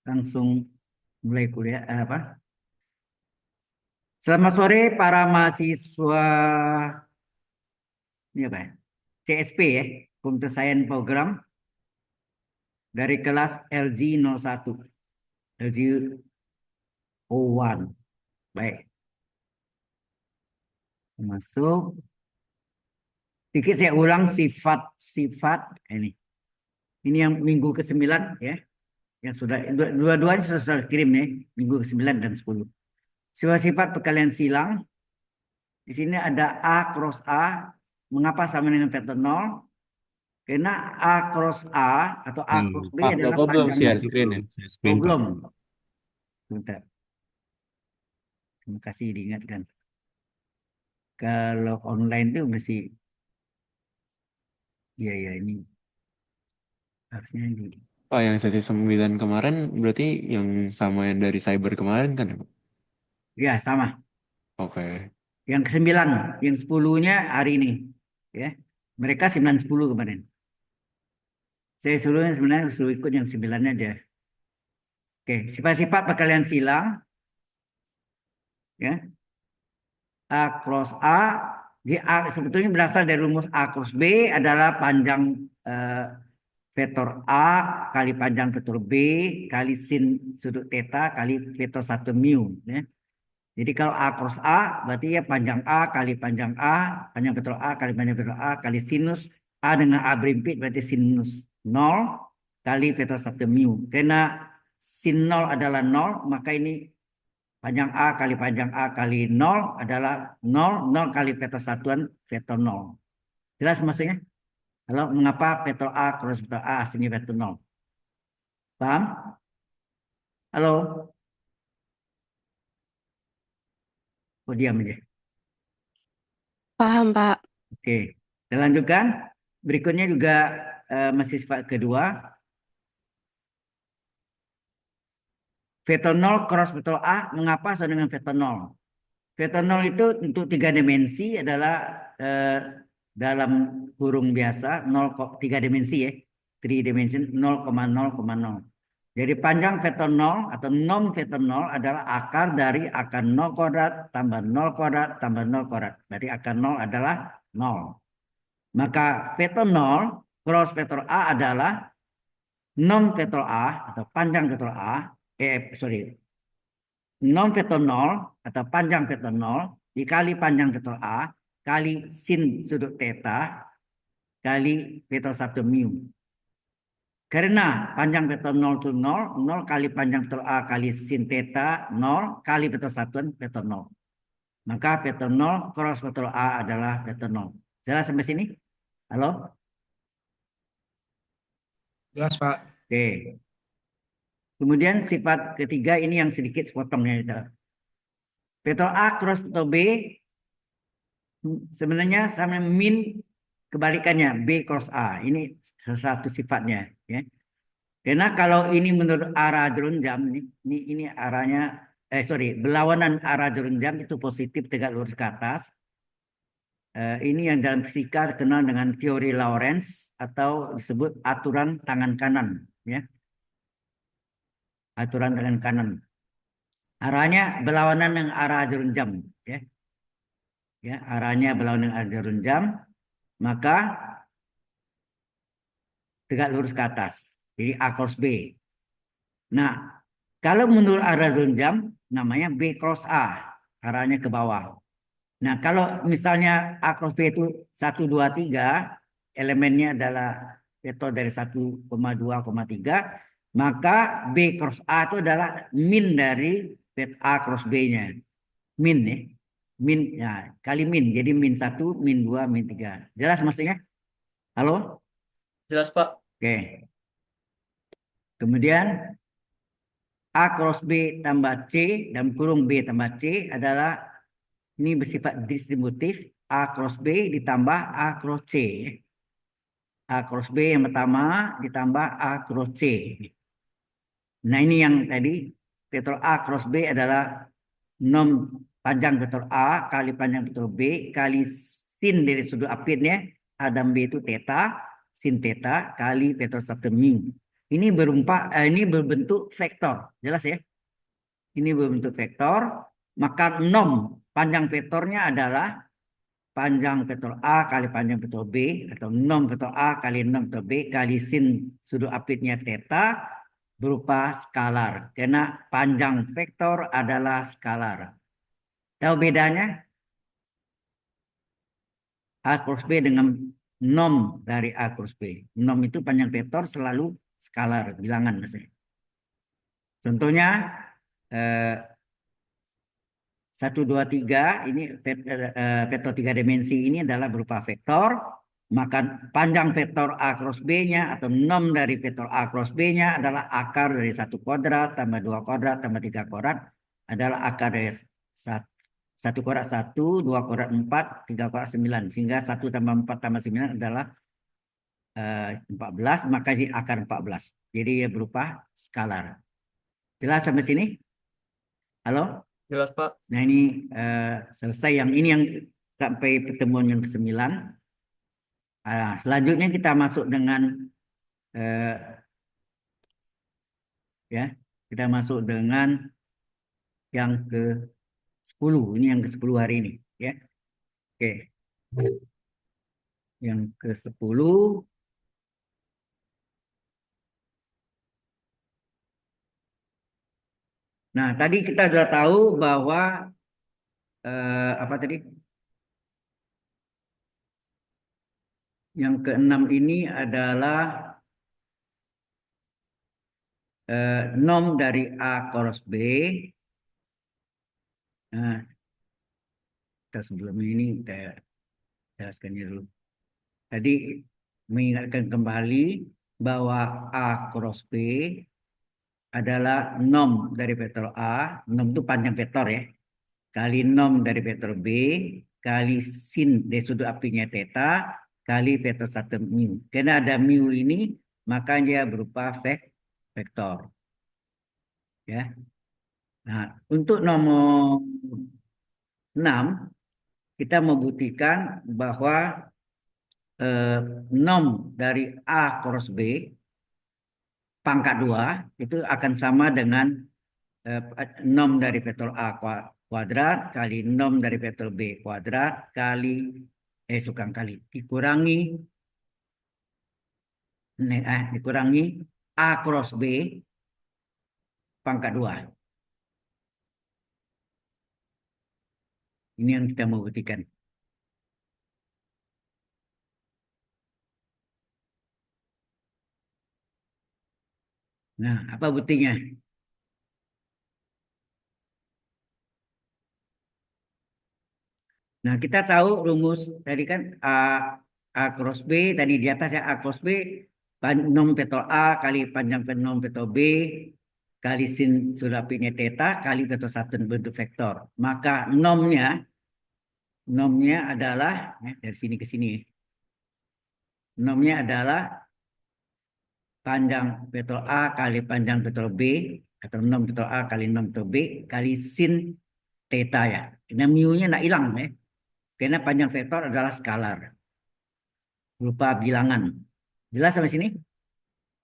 Langsung mulai kuliah apa? Selamat sore para mahasiswa ini apa ya? CSP ya, Computer Science Program dari kelas LG 01, LG 01. Baik, masuk. Sedikit saya ulang sifat-sifat ini. Ini yang minggu ke-9 ya, yang sudah dua-duanya sudah kirim nih, minggu ke-9 dan 10. Sifat-sifat perkalian silang. Di sini ada A cross A. Mengapa sama dengan vektor 0? Karena A cross A atau A cross B Pak, adalah Bapak belum panjang share screen ya? Share screen, Pak. problem. Bentar, terima kasih diingatkan. Kalau online itu mesti, ya ya ini harusnya di, Pak, yang sesi 9 kemarin berarti yang sama yang dari cyber kemarin kan ya, Pak? ya sama. Oke. Yang ke-9, yang 10-nya hari ini, ya. Mereka 9 10 kemarin. Saya suruhnya sebenarnya suruh ikut yang 9-nya aja. Oke, sifat-sifat perkalian silang, ya. A cross A, di A sebetulnya berasal dari rumus A cross B adalah panjang eh, vektor A kali panjang vektor B kali sin sudut theta kali vektor 1 mu. Ya. Jadi kalau A cross A berarti ya panjang A kali panjang A, panjang vektor A kali panjang vektor A kali sinus A dengan A berimpit berarti sinus 0 kali vektor 1 mu. Karena sin 0 adalah 0, maka ini panjang A kali panjang A kali 0 adalah 0, 0 kali vektor satuan vektor 0. Jelas maksudnya? Kalau mengapa vektor A cross vektor A hasilnya vektor 0? Paham? Halo? Oh, diam aja. Paham, Pak. Oke. Kita lanjutkan. Berikutnya juga masih sifat kedua. Vektor 0 cross vektor A, mengapa sama dengan vektor 0? Vektor 0 itu untuk 3 dimensi adalah dalam kurung biasa 0, 3 dimensi ya. 3 dimension 0,0,0. Jadi panjang vektor 0 atau norm vektor 0 adalah akar dari akar 0 kuadrat tambah 0 kuadrat tambah 0 kuadrat. Berarti akar 0 adalah 0. Maka vektor 0 cross vektor A adalah norm vektor A atau panjang vektor A, sorry, norm vektor 0 atau panjang vektor 0 dikali panjang vektor A kali sin sudut theta kali vektor 1 mu. Karena panjang vektor 0 itu 0, 0 kali panjang vektor A kali sin theta 0 kali vektor satuan vektor 0. Maka vektor 0 cross vektor A adalah vektor 0. Jelas sampai sini? Halo? Jelas, Pak. Oke. Kemudian sifat ketiga ini yang sedikit sepotongnya. Vektor A cross vektor B sebenarnya sama min kebalikannya B cross A. Ini salah satu sifatnya, ya. Karena kalau ini menurut arah jarum jam ini arahnya berlawanan arah jarum jam itu positif tegak lurus ke atas. Ini yang dalam fisika dikenal dengan teori Lorentz atau disebut aturan tangan kanan, ya. Aturan tangan kanan. Arahnya berlawanan dengan arah jarum jam, ya. Ya, arahnya berlawanan dengan arah jarum jam, maka tegak lurus ke atas. Jadi A cross B. Nah, kalau menurut arah jarum jam, namanya B cross A. Arahnya ke bawah. Nah, kalau misalnya A cross B itu 1, 2, 3, elemennya adalah vektor dari 1,2,3, maka B cross A itu adalah min dari A cross B-nya. Min ya. Min, ya, kali min. Jadi min 1, min 2, min 3. Jelas maksudnya? Halo? Jelas, Pak. Oke. Kemudian A cross B tambah C dan kurung B tambah C adalah ini bersifat distributif. A cross B ditambah A cross C. A cross B yang pertama ditambah A cross C. Nah ini yang tadi vektor A cross B adalah nom panjang vektor A kali panjang vektor B kali sin dari sudut apitnya A dan B itu theta, sin theta kali vektor 1 mu. Ini ini berbentuk vektor, jelas ya? Ini berbentuk vektor, maka nom panjang vektornya adalah panjang vektor A kali panjang vektor B atau nom vektor A kali nom vektor B kali sin sudut apitnya theta berupa skalar. Karena panjang vektor adalah skalar. Tahu bedanya A cross B dengan nom dari A cross B? Nom itu panjang vektor selalu skalar, bilangan maksudnya. Contohnya eh, 1, 2, 3 ini vektor 3 dimensi ini adalah berupa vektor, maka panjang vektor A cross B-nya atau nom dari vektor A cross B-nya adalah akar dari 1 kuadrat tambah 2 kuadrat tambah 3 kuadrat adalah akar dari 1 kuadrat 1, 2 kuadrat 4, 3 kuadrat 9, sehingga 1 tambah 4 tambah 9 adalah 14, maka jadi akar 14. Jadi ia berupa skalar. Jelas sampai sini? Halo? Jelas, Pak. Nah ini selesai ini yang sampai pertemuan yang ke-9. Selanjutnya kita masuk dengan kita masuk dengan yang ke-10. Ini yang ke-10 hari ini, ya. Oke. Yang ke-10 nah, tadi kita sudah tahu bahwa apa tadi? Yang ke-6 ini adalah nom dari A cross B. Nah, sebelum ini kita jelaskannya dulu. Tadi mengingatkan kembali bahwa A cross B adalah nom dari vektor A, nom itu panjang vektor ya, kali nom dari vektor B, kali sin dari sudut apinya theta, kali vektor 1 mu. Karena ada mu ini, maka dia berupa vektor. Ya. Nah, untuk nomor 6, kita membuktikan bahwa nom dari A cross B pangkat 2 itu akan sama dengan nom dari vektor A kuadrat kali nom dari vektor B kuadrat kali dikurangi A cross B pangkat 2. Ini yang kita mau buktikan. Nah, apa buktinya? Nah, kita tahu rumus tadi kan A cross B, tadi di atas ya A cross B, nom vektor A kali panjang nom vektor B, kali sin sudapinnya theta, kali vektor 1 bentuk vektor. Maka nomnya adalah, dari sini ke sini, nomnya adalah panjang vektor A kali panjang vektor B, atau nom vektor A kali nom vektor B, kali sin theta ya. Karena mu-nya nggak hilang ya. Karena panjang vektor adalah skalar. Berupa bilangan. Jelas sampai sini?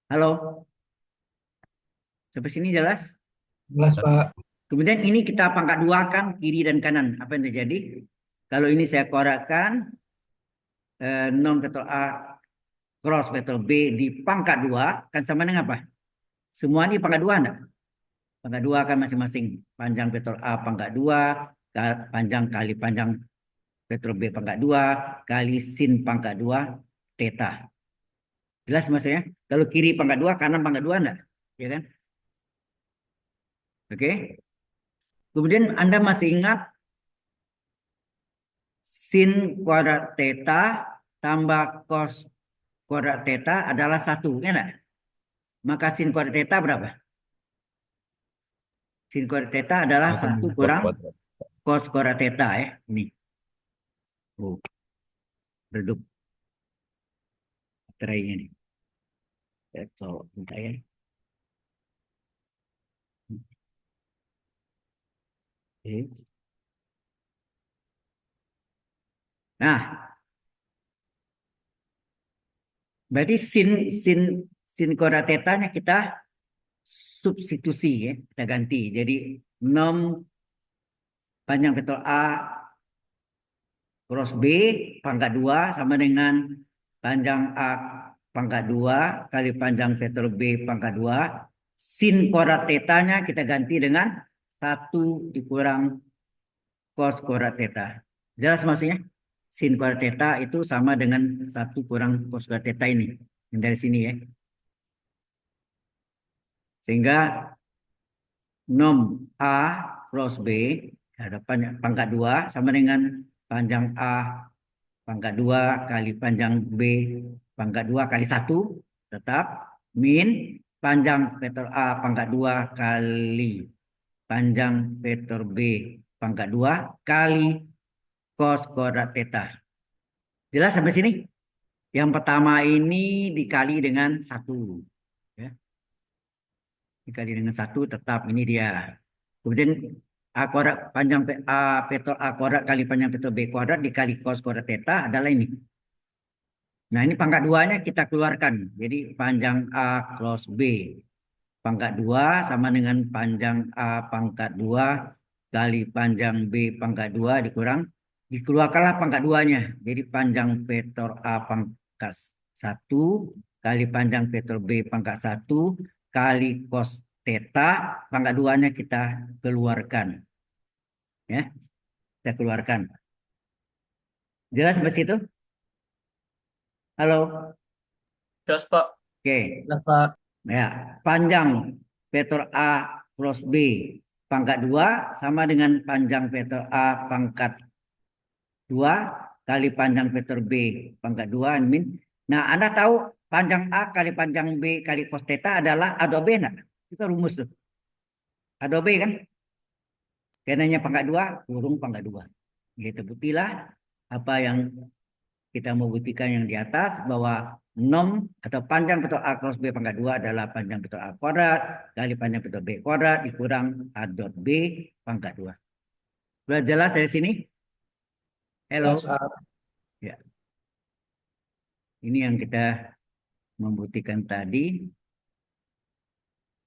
Halo? Sampai sini jelas? Jelas, Pak. Kemudian ini kita pangkat 2 kan kiri dan kanan. Apa yang terjadi? Kalau ini saya korekkan, nom vektor A cross vektor B di pangkat 2 kan sama dengan apa? Semua ini pangkat 2 enggak? Pangkat 2 kan masing-masing panjang vektor A pangkat 2, panjang kali panjang vektor B pangkat 2 kali sin pangkat 2 theta. Jelas maksudnya? Kalau kiri pangkat 2, kanan pangkat 2 enggak? Ya kan? Oke. Kemudian Anda masih ingat sin kuadrat theta tambah cos kuadrat theta adalah 1, ya enggak? Maka sin kuadrat theta berapa? Sin kuadrat theta adalah 1 kurang cos kuadrat theta ya. Ini. Oh, redup baterainya nih. So, bentar ya. Oke. Nah, berarti sin sin kuadrat tetanya kita substitusi ya, kita ganti. Jadi 6 panjang vektor A cross B pangkat 2 sama dengan panjang A pangkat 2 kali panjang vektor B pangkat 2. Sin kuadrat tetanya kita ganti dengan 1 dikurang cos kuadrat theta. Jelas maksudnya? Sin kuadrat theta itu sama dengan 1 kurang cos kuadrat theta ini. Yang dari sini ya. Sehingga 6A cross B ada pangkat 2 sama dengan panjang A pangkat 2 kali panjang B pangkat 2 kali 1 tetap min panjang vektor A pangkat 2 kali panjang vektor B pangkat 2 kali cos kuadrat theta. Jelas sampai sini? Yang pertama ini dikali dengan 1. Ya. Dikali dengan 1 tetap ini dia. Kemudian A kuadrat panjang A vektor A kuadrat kali panjang vektor B kuadrat dikali cos kuadrat theta adalah ini. Nah ini pangkat 2-nya kita keluarkan. Jadi panjang A cross B pangkat 2 sama dengan panjang A pangkat 2 kali panjang B pangkat 2 dikeluarkanlah pangkat 2-nya. Jadi panjang vektor A pangkat 1 kali panjang vektor B pangkat 1 kali cos theta pangkat 2-nya kita keluarkan. Ya, kita keluarkan. Jelas sampai situ? Halo? Jelas, Pak. Oke. Jelas, Pak. Ya, panjang vektor A cross B pangkat 2 sama dengan panjang vektor A pangkat 2 kali panjang vektor B pangkat 2 min. Nah, Anda tahu panjang A kali panjang B kali cos theta adalah A dot B enggak? Itu rumus tuh. A dot B kan? Karenanya pangkat 2 kurung pangkat 2. Gitu buktilah apa yang kita mau buktikan yang di atas bahwa 6 atau panjang vektor A cross B pangkat 2 adalah panjang vektor A kuadrat kali panjang vektor B kuadrat dikurang A dot B pangkat 2. Sudah jelas dari sini? Halo? Jelas, Pak. Ya. Ini yang kita membuktikan tadi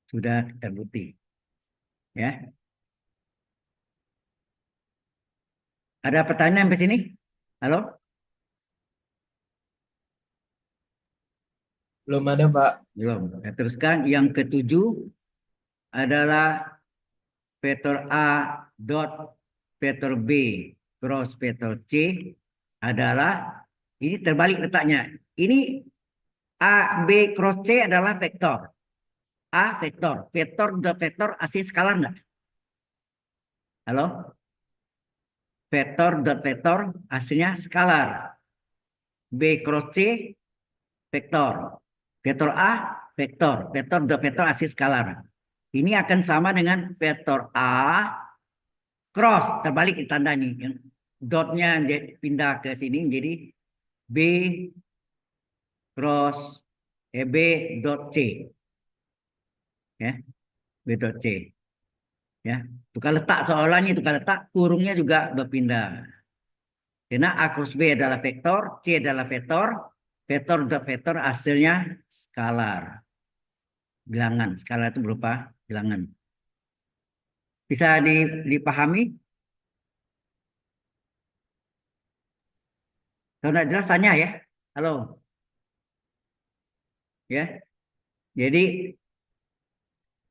sudah terbukti. Ya. Ada pertanyaan sampai sini? Halo? Belum ada, Pak. Belum. Saya teruskan. Yang ketujuh adalah vektor A dot vektor B cross vektor C adalah, ini terbalik letaknya. Ini A, B cross C adalah vektor. A vektor. Vektor dot vektor asli skalar enggak? Halo? Vektor dot vektor aslinya skalar. B cross C vektor. Vektor A vektor. Vektor dot vektor asli skalar. Ini akan sama dengan vektor A cross, terbalik tanda ini. Yang dotnya pindah ke sini jadi B cross B dot C. Ya, B dot C. Ya, tukar letak soalannya tukar letak, kurungnya juga berpindah. Karena A cross B adalah vektor, C adalah vektor, vektor dot vektor hasilnya skalar. Bilangan, skalar itu berupa bilangan. Bisa dipahami? Kalau tidak jelas tanya ya. Halo. Ya. Jadi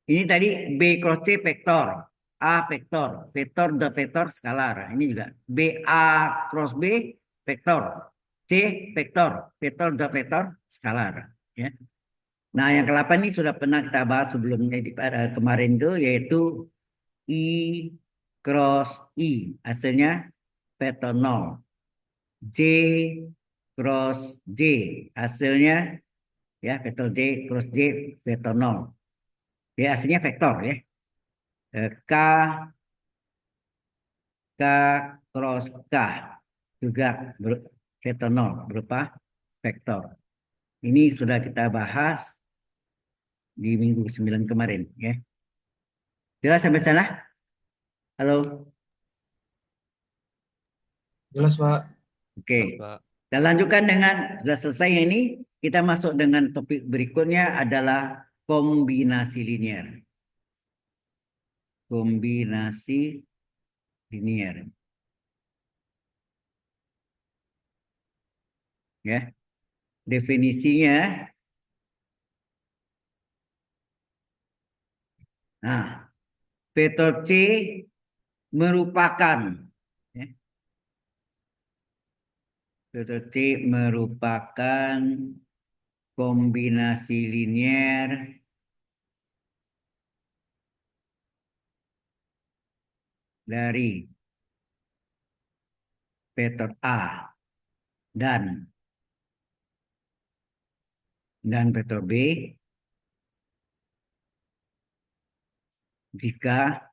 ini tadi B cross C vektor, A vektor, vektor dot vektor skalar. Ini juga B A cross B vektor, C vektor, vektor dot vektor skalar. Ya. Nah yang ke-8 ini sudah pernah kita bahas sebelumnya kemarin itu yaitu I cross I hasilnya vektor 0. J cross J hasilnya ya vektor J cross J vektor 0. Ya hasilnya vektor ya. K cross K juga vektor 0 berupa vektor. Ini sudah kita bahas di minggu 9 kemarin ya. Jelas sampai sana? Halo. Jelas, Pak. Oke. Jelas, Pak. Kita lanjutkan dengan sudah selesai yang ini, kita masuk dengan topik berikutnya adalah kombinasi linear. Kombinasi linear. Ya. Definisinya, nah, vektor C merupakan, ya, vektor C merupakan kombinasi linear dari vektor A dan vektor B jika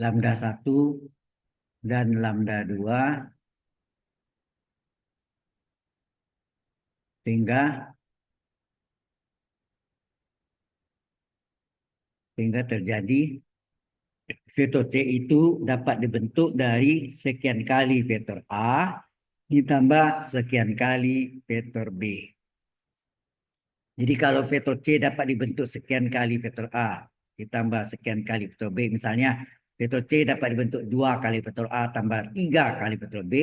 lambda 1 dan lambda 2 sehingga terjadi vektor C itu dapat dibentuk dari sekian kali vektor A ditambah sekian kali vektor B. Jadi kalau vektor C dapat dibentuk sekian kali vektor A ditambah sekian kali vektor B, misalnya vektor C dapat dibentuk 2 kali vektor A tambah 3 kali vektor B,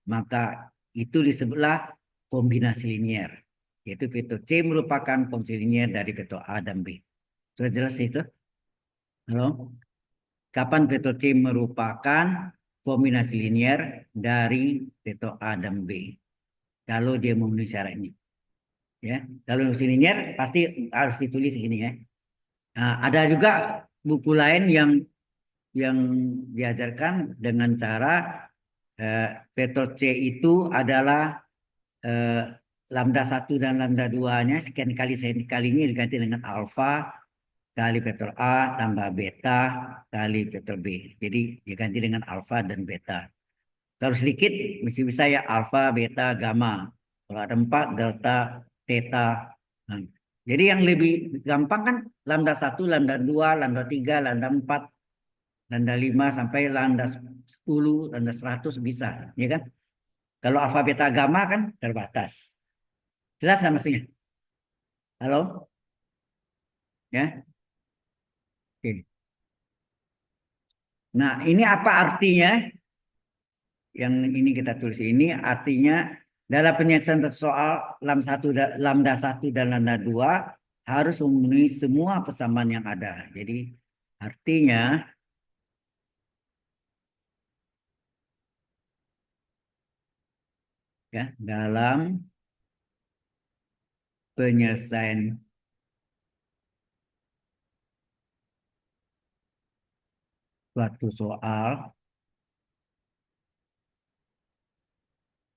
maka itu disebutlah kombinasi linear. Yaitu vektor C merupakan kombinasi linear dari vektor A dan B. Sudah jelas itu? Halo? Kapan vektor C merupakan kombinasi linear dari vektor A dan B? Kalau dia memenuhi syarat ini. Ya, kalau kombinasi linear pasti harus ditulis ini ya. Nah, ada juga buku lain yang diajarkan dengan cara vektor C itu adalah lambda 1 dan lambda 2-nya sekian kalinya diganti dengan alfa kali vektor A tambah beta kali vektor B. Jadi diganti dengan alfa dan beta. Kalau sedikit mesti bisa ya alfa, beta, gamma. Kalau ada 4 delta, theta. Nah, jadi yang lebih gampang kan lambda 1, lambda 2, lambda 3, lambda 4, lambda 5 sampai lambda 10, lambda 100 bisa, ya kan? Kalau alfa, beta, gamma kan terbatas. Jelas nggak maksudnya? Halo? Ya? Oke. Nah, ini apa artinya? Yang ini kita tulis ini artinya dalam penyelesaian soal lambda 1 dan lambda 2 harus memenuhi semua persamaan yang ada. Jadi artinya ya dalam penyelesaian suatu soal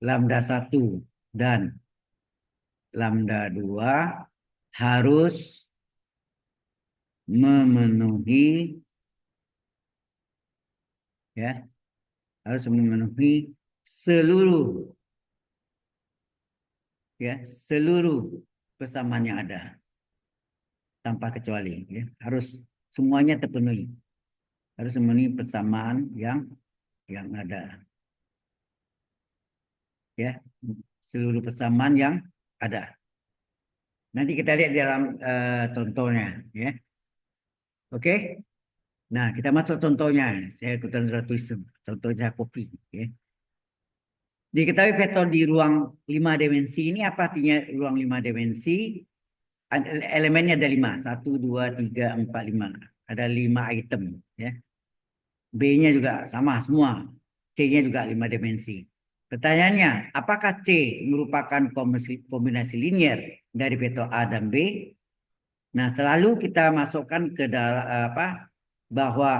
lambda 1 dan lambda 2 harus memenuhi ya harus memenuhi seluruh seluruh persamaan yang ada tanpa kecuali ya. Harus semuanya terpenuhi. Harus memenuhi persamaan yang ada. Ya, seluruh persamaan yang ada. Nanti kita lihat di dalam contohnya ya. Oke. Nah, kita masuk contohnya. Saya sudah tulis contohnya copy ya. Diketahui vektor di ruang 5 dimensi ini apa artinya ruang 5 dimensi? Elemennya ada 5. 1, 2, 3, 4, 5. Ada 5 item. Ya. B-nya juga sama semua. C-nya juga 5 dimensi. Pertanyaannya, apakah C merupakan kombinasi linear dari vektor A dan B? Nah, selalu kita masukkan ke dalam bahwa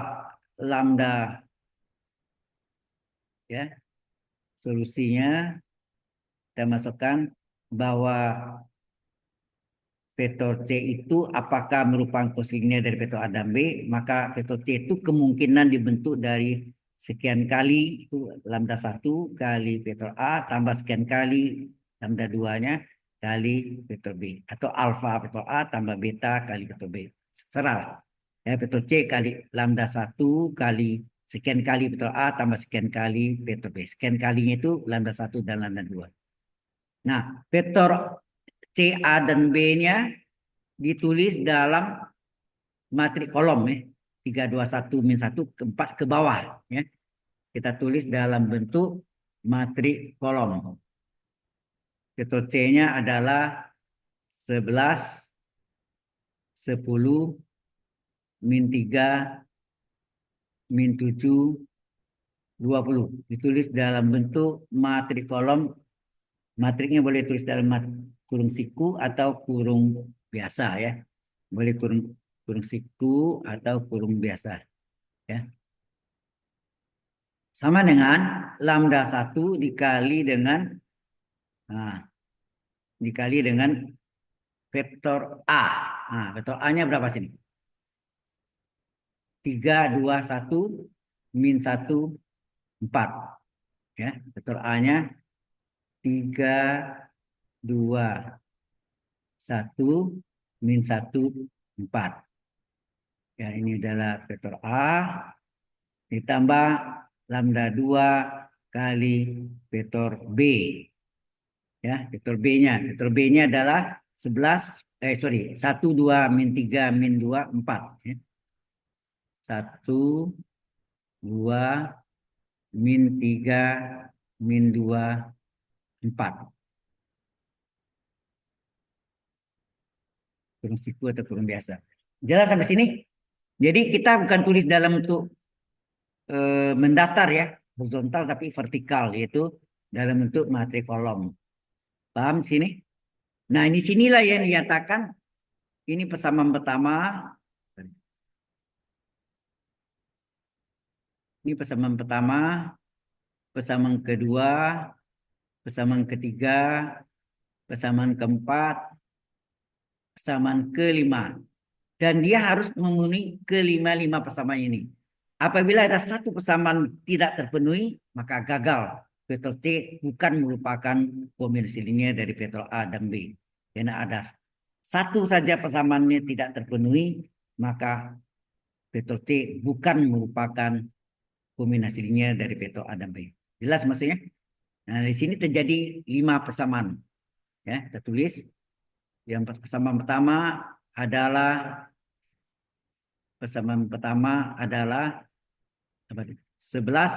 lambda ya solusinya kita masukkan bahwa vektor C itu apakah merupakan kombinasi linear dari vektor A dan B, maka vektor C itu kemungkinan dibentuk dari sekian kali itu lambda 1 kali vektor A tambah sekian kali lambda 2-nya kali vektor B atau alfa vektor A tambah beta kali vektor B. Serah. Ya, vektor C kali lambda 1 kali sekian kali vektor A tambah sekian kali vektor B. Sekian kalinya itu lambda 1 dan lambda 2. Nah, vektor C, A, dan B-nya ditulis dalam matrik kolom ya. 3, 2, 1, min 1, ke 4 ke bawah ya. Kita tulis dalam bentuk matrik kolom. Vektor C-nya adalah 11, 10, min 3, min 7, 20. Ditulis dalam bentuk matrik kolom. Matriknya boleh tulis dalam kurung siku atau kurung biasa ya. Boleh kurung siku atau kurung biasa ya. Sama dengan lambda 1 dikali dengan vektor A. Nah, vektor A-nya berapa sini? 3, 2, 1, min 1, 4. Ya, vektor A-nya 3, 2, 1, min 1, 4. Ya, ini adalah vektor A ditambah lambda 2 kali vektor B. Ya, vektor B-nya. Vektor B-nya adalah 1, 2, min 3, min 2, 4. Ya. 1, 2, min 3, min 2, 4. Kurung siku atau kurung biasa. Jelas sampai sini? Jadi kita bukan tulis dalam bentuk mendatar ya, horizontal tapi vertikal, yaitu dalam bentuk matrik kolom. Paham sini? Nah, ini sinilah yang dinyatakan ini persamaan pertama. Ini persamaan pertama, persamaan kedua, persamaan ketiga, persamaan keempat, persamaan kelima. Dan dia harus memenuhi kelima-lima persamaan ini. Apabila ada satu persamaan tidak terpenuhi, maka gagal. Vektor C bukan merupakan kombinasi linear dari vektor A dan B. Karena ada satu saja persamaannya tidak terpenuhi, maka vektor C bukan merupakan kombinasi linear dari vektor A dan B. Jelas maksudnya? Nah, di sini terjadi 5 persamaan. Ya, kita tulis. Yang persamaan pertama adalah 11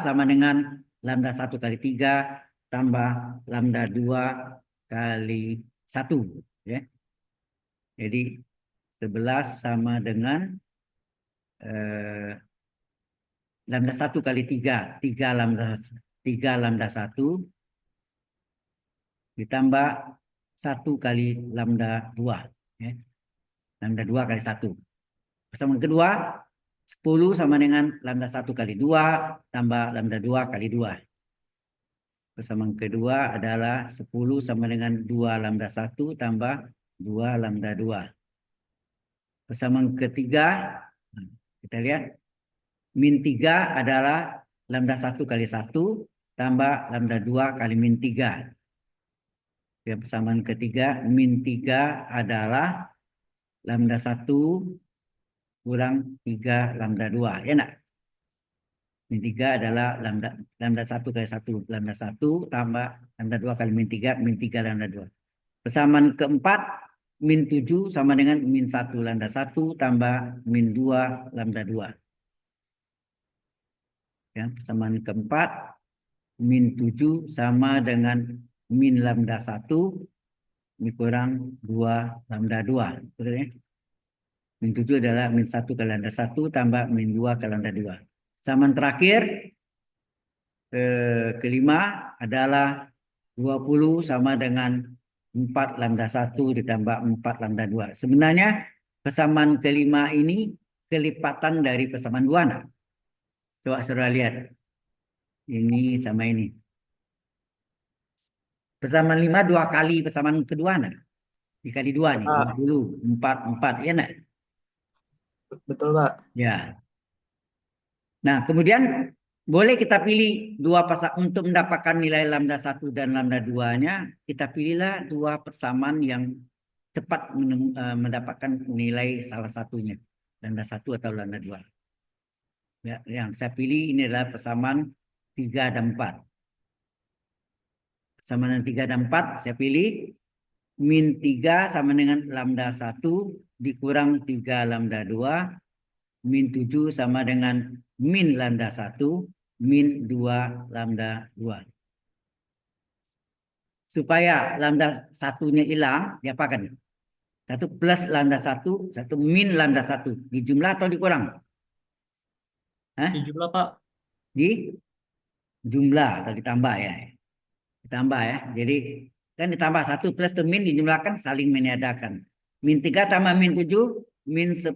sama dengan lambda 1 kali 3 tambah lambda 2 kali 1. Ya. Jadi 11 sama dengan lambda 1 kali 3. 3 lambda 1 ditambah 1 kali lambda 2. Ya. Lambda 2 kali 1. Persamaan kedua, 10 sama dengan lambda 1 kali 2 tambah lambda 2 kali 2. Persamaan kedua adalah 10 sama dengan 2 lambda 1 tambah 2 lambda 2. Persamaan ketiga, kita lihat, min 3 adalah lambda 1 kali 1 tambah lambda 2 kali min 3. Yang persamaan ketiga, min 3 adalah lambda 1 kurang 3 lambda 2. Ya enggak? Min 3 adalah lambda 1 kali 1. Lambda 1 tambah lambda 2 kali min 3 lambda 2. Persamaan keempat, min 7 sama dengan min 1 lambda 1 tambah min 2 lambda 2. Ya, persamaan keempat, min 7 sama dengan min lambda 1 ini kurang 2 lambda 2. Betul ya? Min 7 adalah min 1 kali lambda 1 tambah min 2 kali lambda 2. Persamaan terakhir kelima adalah 20 sama dengan 4 lambda 1 ditambah 4 lambda 2. Sebenarnya persamaan kelima ini kelipatan dari persamaan 2. Nah. Coba saudara lihat. Ini sama ini. Persamaan 5 2 kali persamaan kedua. Nah. Dikali 2 nih. 20, 4. Ya nak? Betul, Pak. Ya. Nah, kemudian boleh kita pilih untuk mendapatkan nilai lambda 1 dan lambda 2-nya, kita pilihlah dua persamaan yang cepat mendapatkan nilai salah satunya, lambda 1 atau lambda 2. Ya, yang saya pilih ini adalah persamaan 3 dan 4. Persamaan 3 dan 4 saya pilih min 3 sama dengan lambda 1 dikurang 3 lambda 2, min 7 sama dengan min lambda 1, min 2 lambda 2. Supaya lambda satunya hilang, diapakan? 1 plus lambda 1, 1 min lambda 1. Dijumlah atau dikurang? Hah? Di jumlah, Pak. Di jumlah atau ditambah ya. Ditambah ya. Jadi kan ditambah 1 plus itu min dijumlahkan saling meniadakan. Min 3 tambah min 7, min 10.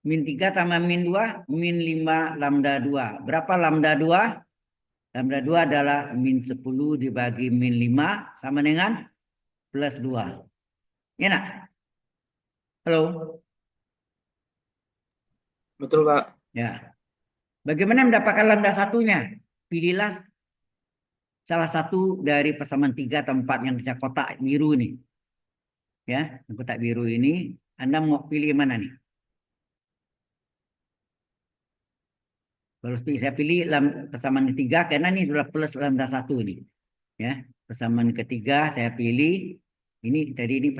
Min 3 tambah min 2, min 5 lambda 2. Berapa lambda 2? Lambda 2 adalah min 10 dibagi min 5 sama dengan plus 2. Ya nak? Halo? Betul, Pak. Ya. Bagaimana mendapatkan lambda satunya? Pilihlah salah satu dari persamaan 3 atau 4 yang bisa kotak biru nih. Ya, yang kotak biru ini Anda mau pilih mana nih? Kalau saya pilih persamaan ketiga karena ini sudah plus lambda 1 nih. Ya, persamaan ketiga saya pilih ini tadi ini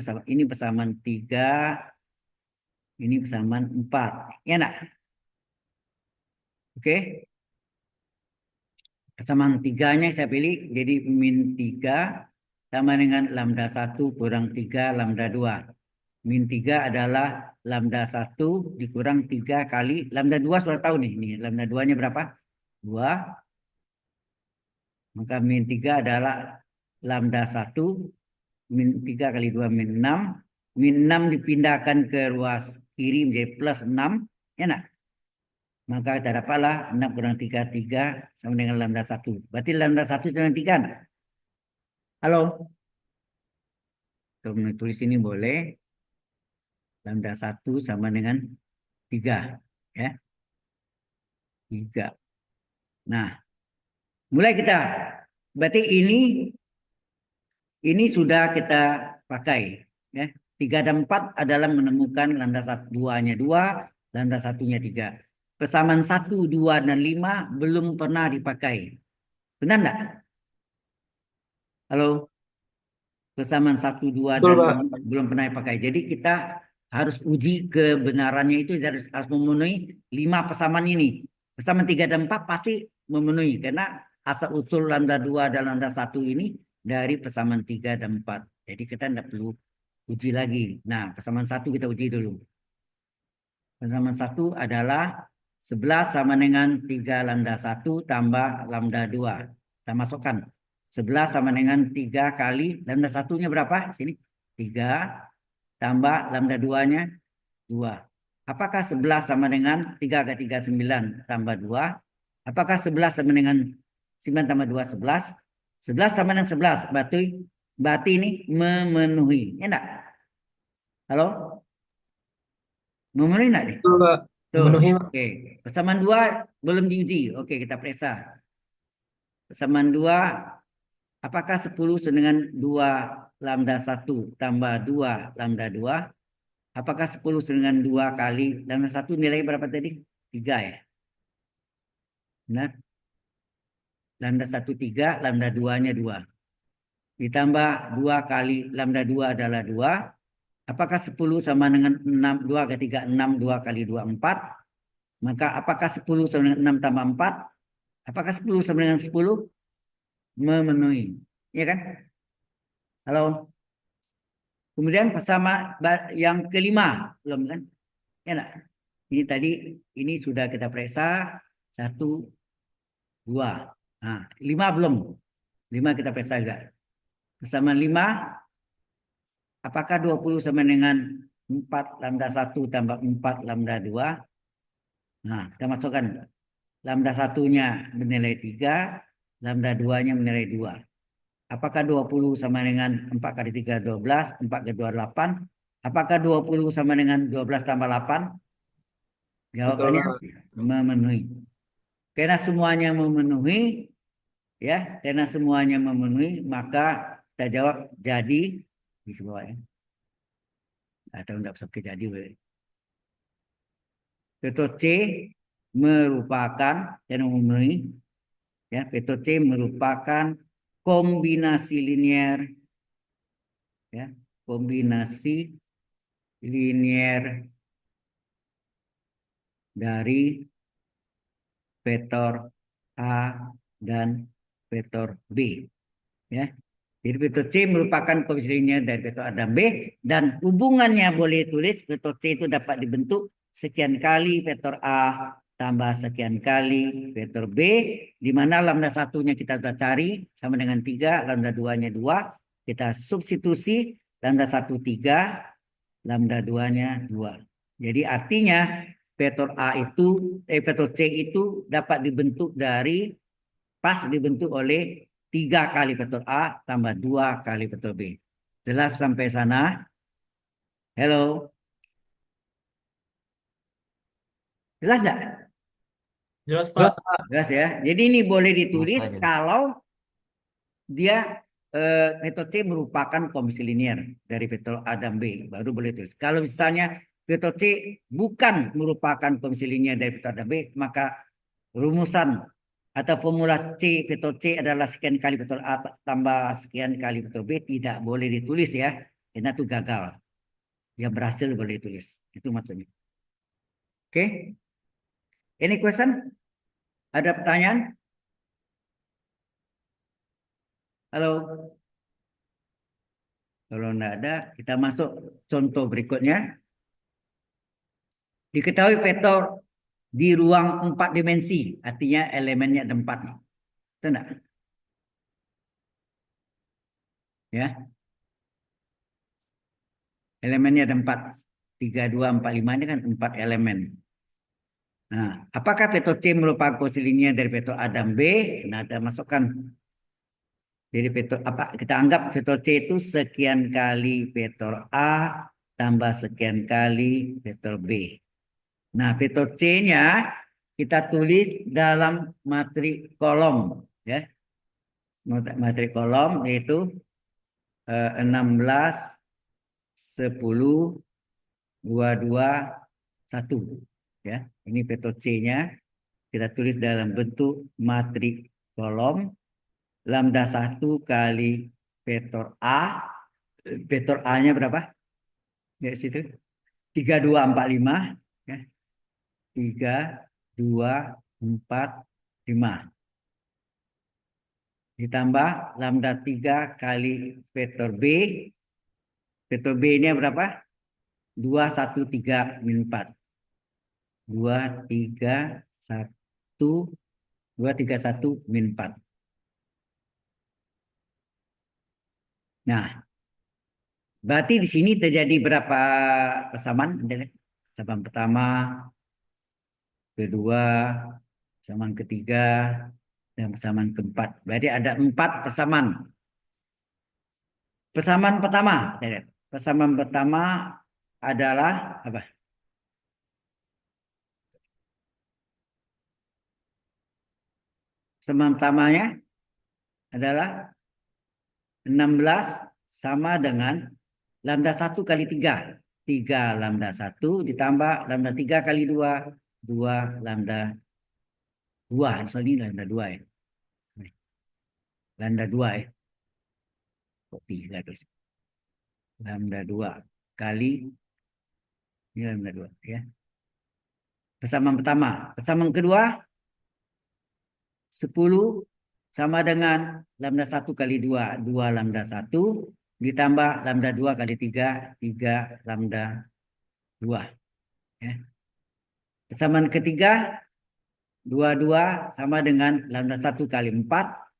persamaan 3, ini persamaan 4. Ya nak? Oke. Persamaan 3-nya saya pilih jadi min 3 sama dengan lambda 1 kurang 3 lambda 2. Min 3 adalah lambda 1 dikurang 3 kali lambda 2 sudah tahu nih. Nih lambda 2-nya berapa? 2. Maka min 3 adalah lambda 1 min 3 kali 2 min 6. Min 6 dipindahkan ke ruas kiri menjadi plus 6. Ya nak? Maka kita dapatlah 6 kurang 3, 3 sama dengan lambda 1. Berarti lambda 1 sama dengan 3. Nak? Halo? Kalau menulis ini boleh. Lambda 1 sama dengan 3. Ya. 3. Nah, mulai kita. Berarti ini sudah kita pakai. Ya. 3 dan 4 adalah menemukan lambda 2-nya 2, lambda 1-nya 3. Persamaan 1, 2, dan 5 belum pernah dipakai. Benar enggak? Halo? Persamaan 1, 2, Betul, dan Pak. 5 belum pernah dipakai. Jadi kita harus uji kebenarannya itu harus memenuhi 5 persamaan ini. Persamaan 3 dan 4 pasti memenuhi. Karena asal usul lambda 2 dan lambda 1 ini dari persamaan 3 dan 4. Jadi kita tidak perlu uji lagi. Nah, persamaan 1 kita uji dulu. Persamaan 1 adalah 11 sama dengan 3 lambda 1 tambah lambda 2. Kita masukkan. 11 sama dengan 3 kali lambda 1-nya berapa? Sini. 3 tambah lambda 2-nya 2. Apakah 11 sama dengan 3 kali 3, 9 tambah 2? Apakah 11 sama dengan 9 tambah 2, 11? 11 sama dengan 11. Berarti ini memenuhi. Ya enggak? Halo? Memenuhi enggak nih? Betul, Pak. Tuh. Memenuhi, Pak. Oke. Persamaan 2 belum diuji. Oke, kita periksa. Persamaan 2, apakah 10 dengan 2 lambda 1 tambah 2 lambda 2? Apakah 10 dengan 2 kali lambda 1 nilai berapa tadi? 3 ya? Benar? Lambda 1 3, lambda 2-nya 2. Ditambah 2 kali lambda 2 adalah 2. Apakah 10 sama dengan 6? 2 kali 3, 6. 2 kali 2, 4. Maka apakah 10 sama dengan 6 tambah 4? Apakah 10 sama dengan 10? Memenuhi. Ya kan? Halo? Kemudian sama yang kelima. Belum kan? Ya enggak? Ini tadi, ini sudah kita periksa. 1, 2. Nah, 5 belum. 5 kita periksa juga. Persamaan 5. Apakah 20 sama dengan 4 lambda 1 tambah 4 lambda 2? Nah, kita masukkan. Lambda 1-nya bernilai 3, lambda 2-nya bernilai 2. Apakah 20 sama dengan 4 kali 3, 12, 4 kali 2, 8? Apakah 20 sama dengan 12 tambah 8? Jawabannya memenuhi. Karena semuanya memenuhi, ya, karena semuanya memenuhi, maka kita jawab jadi di bawah ya. Atau enggak bisa jadi. Vetor C merupakan yang memenuhi, ya, vetor C merupakan kombinasi linear Ya, kombinasi linier dari vektor A dan vektor B. Ya. Jadi vektor C merupakan kombinasi linier dari vektor A dan B, dan hubungannya boleh tulis vektor C itu dapat dibentuk sekian kali vektor A tambah sekian kali vektor B, di mana lambda satunya kita sudah cari sama dengan 3, lambda 2-nya 2, kita substitusi lambda 1 3, lambda 2-nya 2. Jadi artinya vektor A itu vektor C itu dapat dibentuk dari dibentuk oleh 3 kali vektor A tambah 2 kali vektor B. Jelas sampai sana? Halo, jelas enggak? Jelas, Pak. Jelas, Pak. Jelas ya. Jadi ini boleh ditulis Jelas, Pak. kalau dia vektor C merupakan kombinasi linier dari vektor A dan B, baru boleh tulis. Kalau misalnya vektor C bukan merupakan kombinasi linier dari vektor A dan B, maka rumusan atau formula C vektor C adalah sekian kali vektor A tambah sekian kali vektor B tidak boleh ditulis ya, karena itu gagal. Yang berhasil boleh ditulis. Itu maksudnya. Oke? Any question? Ada pertanyaan? Halo? Kalau tidak ada, kita masuk contoh berikutnya. Diketahui vektor di ruang 4 dimensi, artinya elemennya ada 4. Betul enggak? Ya. Elemennya ada 4. 3, 2, 4, 5 ini kan 4 elemen. Nah, apakah vektor C merupakan kombinasi linier dari vektor A dan B? Nah, kita masukkan. Jadi vektor apa? Kita anggap vektor C itu sekian kali vektor A tambah sekian kali vektor B. Nah, vektor C-nya kita tulis dalam matrik kolom, ya. Matrik kolom yaitu 16, 10, 22, 1. Ya, ini vektor C-nya kita tulis dalam bentuk matrik kolom. Lambda 1 kali vektor A. Vektor A-nya berapa? Ya, situ. 3, 2, 4, 5. Ya. 3, 2, 4, 5. Ditambah lambda 3 kali vektor B. Vektor B-nya berapa? 2, 1, 3, min 4. 2, 3, 1, 2, 3, 1, min 4. Nah, berarti di sini terjadi berapa persamaan? Persamaan pertama, kedua, persamaan ketiga, dan persamaan keempat. Berarti ada 4 persamaan. Persamaan pertama, persamaan pertama adalah apa? Persamaan pertamanya adalah 16 sama dengan lambda 1 kali 3. 3 lambda 1 ditambah lambda 3 kali 2. 2 lambda 2. Soalnya lambda 2 ya. Lambda 2 ya. Kok 3 terus. Lambda 2 kali ini lambda 2 ya. Persamaan pertama. Persamaan kedua 10 sama dengan lambda 1 kali 2, 2 lambda 1, ditambah lambda 2 kali 3, 3 lambda 2. Ya. Persamaan ketiga, 22 sama dengan lambda 1 kali 4,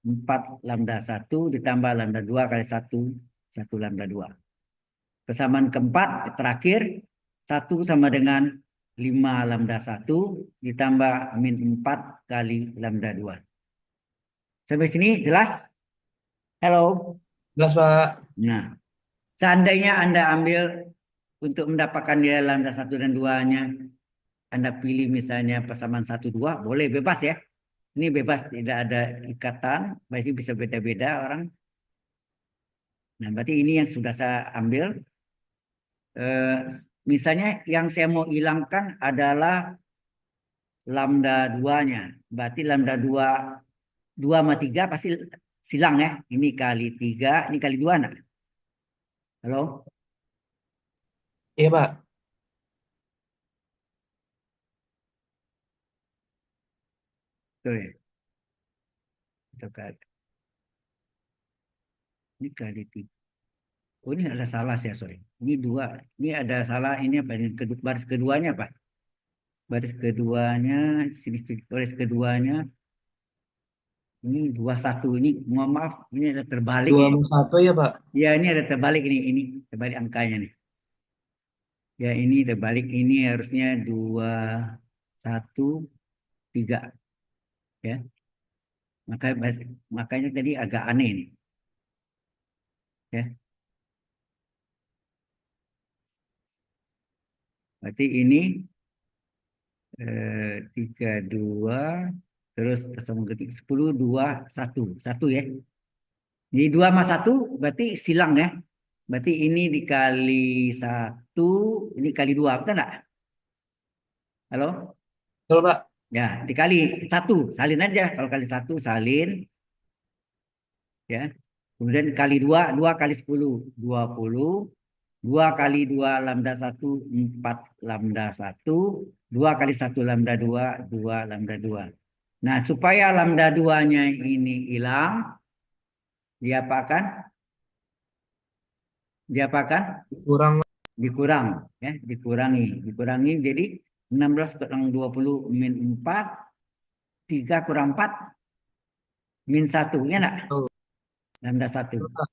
4 lambda 1, ditambah lambda 2 kali 1, 1 lambda 2. Persamaan keempat, terakhir, 1 sama dengan 5 lambda 1, ditambah min 4 kali lambda 2. Sampai sini jelas? Halo. Jelas, Pak. Nah, seandainya Anda ambil untuk mendapatkan nilai lambda 1 dan 2-nya, Anda pilih misalnya persamaan 1, 2, boleh bebas ya. Ini bebas, tidak ada ikatan, berarti bisa beda-beda orang. Nah, berarti ini yang sudah saya ambil. Misalnya yang saya mau hilangkan adalah lambda 2-nya. Berarti lambda 2 sama 3 pasti silang ya. Ini kali 3, ini kali 2 enggak? Halo? Iya, Pak. Tuh ya. Itu kali. Ini kali 3. Oh, ini ada salah sih, sorry. Ini 2. Ini ada salah, ini apa? Ini baris keduanya apa? Baris keduanya, sini baris keduanya, ini 21. Ini, mohon maaf, ini ada terbalik Dua ya. sama satu ya, Pak. Ya, ini ada terbalik ini terbalik angkanya nih. Ya, ini terbalik, ini harusnya 2, 1, 3 ya. Makanya tadi agak aneh nih ya. Berarti ini 3, 2, terus sambung ke 10, 2, 1. 1 ya. Jadi 2 sama 1 berarti silang ya. Berarti ini dikali 1, ini kali 2, betul nggak? Halo? Betul, Pak. Ya, dikali 1, salin aja. Kalau kali 1 salin ya. Kemudian kali 2, 2 kali 10, 20. 2 kali 2 lambda 1, 4 lambda 1. 2 kali 1 lambda 2, 2 lambda 2. Nah, supaya lambda 2-nya ini hilang, diapakan? Diapakan? Kurang Dikurang ya, dikurangi jadi 16 kurang 20 min 4, 3 kurang 4 min 1 ya enggak? satu. Lambda 1. Betul, Pak.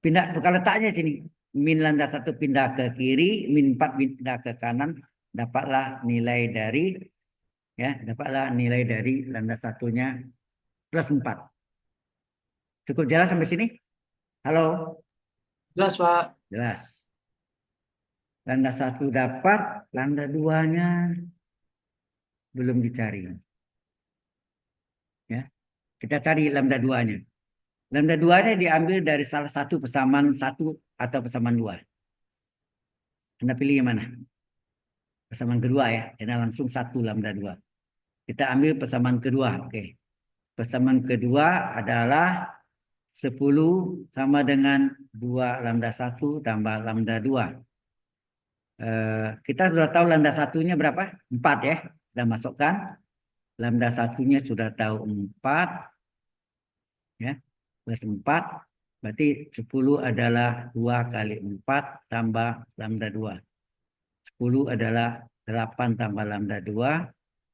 Pindah bukan letaknya sini. Min lambda 1 pindah ke kiri, min 4 pindah ke kanan, dapatlah nilai dari lambda 1-nya plus 4. Cukup jelas sampai sini? Halo? Jelas, Pak. Jelas. Lambda 1 dapat, lambda 2-nya belum dicari. Ya. Kita cari lambda 2-nya. Lambda 2-nya diambil dari salah satu persamaan 1 atau persamaan 2. Anda pilih yang mana? Persamaan kedua ya. Karena langsung 1 lambda 2. Kita ambil persamaan kedua. Oke. Persamaan kedua adalah 10 sama dengan 2 lambda 1 tambah lambda 2. Kita sudah tahu lambda 1-nya berapa? 4 ya. Kita masukkan. Lambda 1-nya sudah tahu 4. Ya. Plus 4. Berarti 10 adalah 2 kali 4 tambah lambda 2. 10 adalah 8 tambah lambda 2.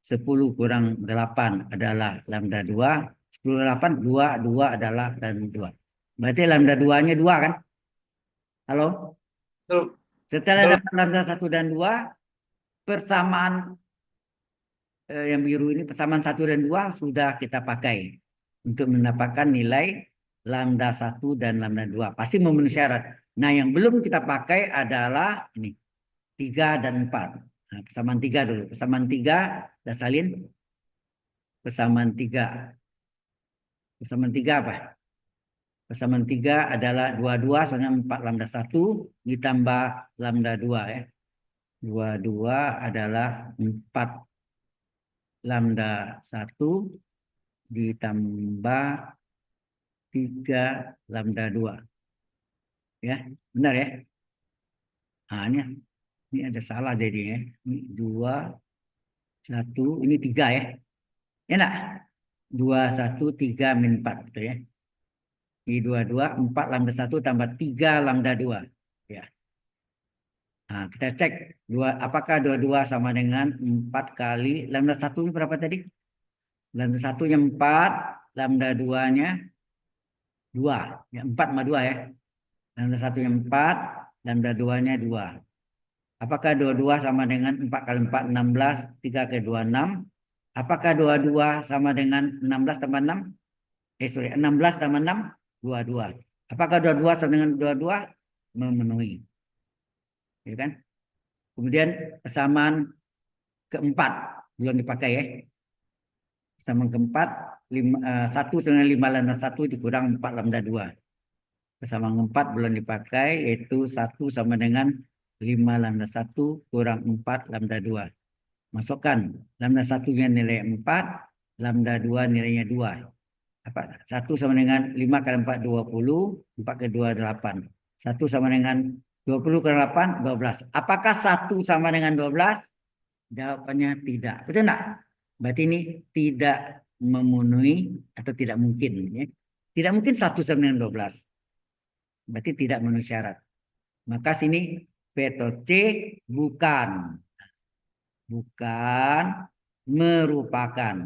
10 kurang 8 adalah lambda 2. 10 8, 2, 2 adalah lambda 2. Berarti lambda 2-nya 2 kan? Halo? Betul. Setelah Betul. dapat lambda 1 dan 2, persamaan yang biru ini, persamaan 1 dan 2 sudah kita pakai untuk mendapatkan nilai lambda 1 dan lambda 2. Pasti memenuhi syarat. Nah, yang belum kita pakai adalah ini, 3 dan 4. Nah, persamaan 3 dulu. Persamaan 3, kita salin. Persamaan 3. Persamaan 3 apa? Persamaan 3 adalah 22, soalnya 4 lambda 1 ditambah lambda 2 ya. 22 adalah 4 lambda 1 ditambah 3 lambda 2. Ya, benar ya? Nah, ini ada salah jadi ya. Ini 2, 1, ini 3 ya. Ya enggak? 2, 1, 3 min 4 gitu ya. Ini 22, 4 lambda 1 tambah 3 lambda 2. Ya. Nah, kita cek apakah 22 sama dengan 4 kali lambda 1 ini berapa tadi? Lambda 1-nya 4, lambda 2-nya 2. Ya, 4 sama 2 ya. Lambda 1-nya 4, lambda 2-nya 2. Apakah 22 sama dengan 4 kali 4, 16, 3 kali 2, 6. Apakah 22 sama dengan 16 tambah 6? 16 tambah 6, 22. Apakah 22 sama dengan 22? Memenuhi. Ya kan? Kemudian persamaan keempat belum dipakai ya. Persamaan keempat 1 sama 5 lambda 1 dikurang 4 lambda 2. Persamaan keempat belum dipakai, yaitu 1 sama dengan 5 lambda 1 kurang 4 lambda 2. Masukkan lambda 1-nya nilai 4, lambda 2 nilainya 2. 1 sama dengan 5 kali 4, 20, 4 kali 2, 8. 1 sama dengan 20 kurang 8, 12. Apakah 1 sama dengan 12? Jawabannya tidak. Betul enggak? Berarti ini tidak memenuhi atau tidak mungkin. Ya. Tidak mungkin 1 sama dengan 12. Berarti tidak memenuhi syarat. Maka sini vektor C bukan. Bukan merupakan.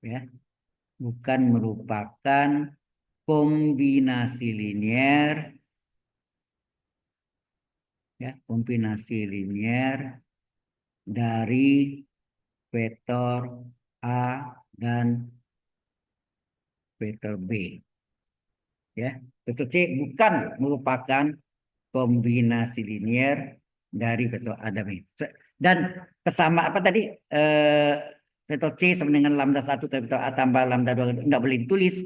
Ya. Bukan merupakan kombinasi linier. Ya, kombinasi linier dari vektor A dan vektor B. Ya, vektor C bukan merupakan kombinasi linier dari vektor A dan B. Dan kesama apa tadi? Vektor C sama dengan lambda 1 vektor A tambah lambda 2 nggak boleh ditulis.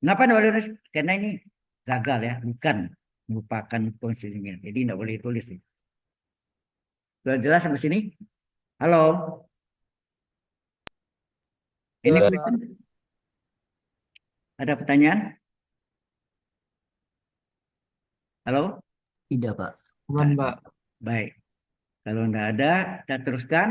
Kenapa nggak boleh ditulis? Karena ini gagal ya, bukan merupakan kombinasi linier. Jadi nggak boleh ditulis. Sudah jelas sampai sini? Halo? Ini Jelas, question? Ada pertanyaan? Halo? Tidak, Pak. aman, Pak. Baik. Kalau tidak ada, kita teruskan.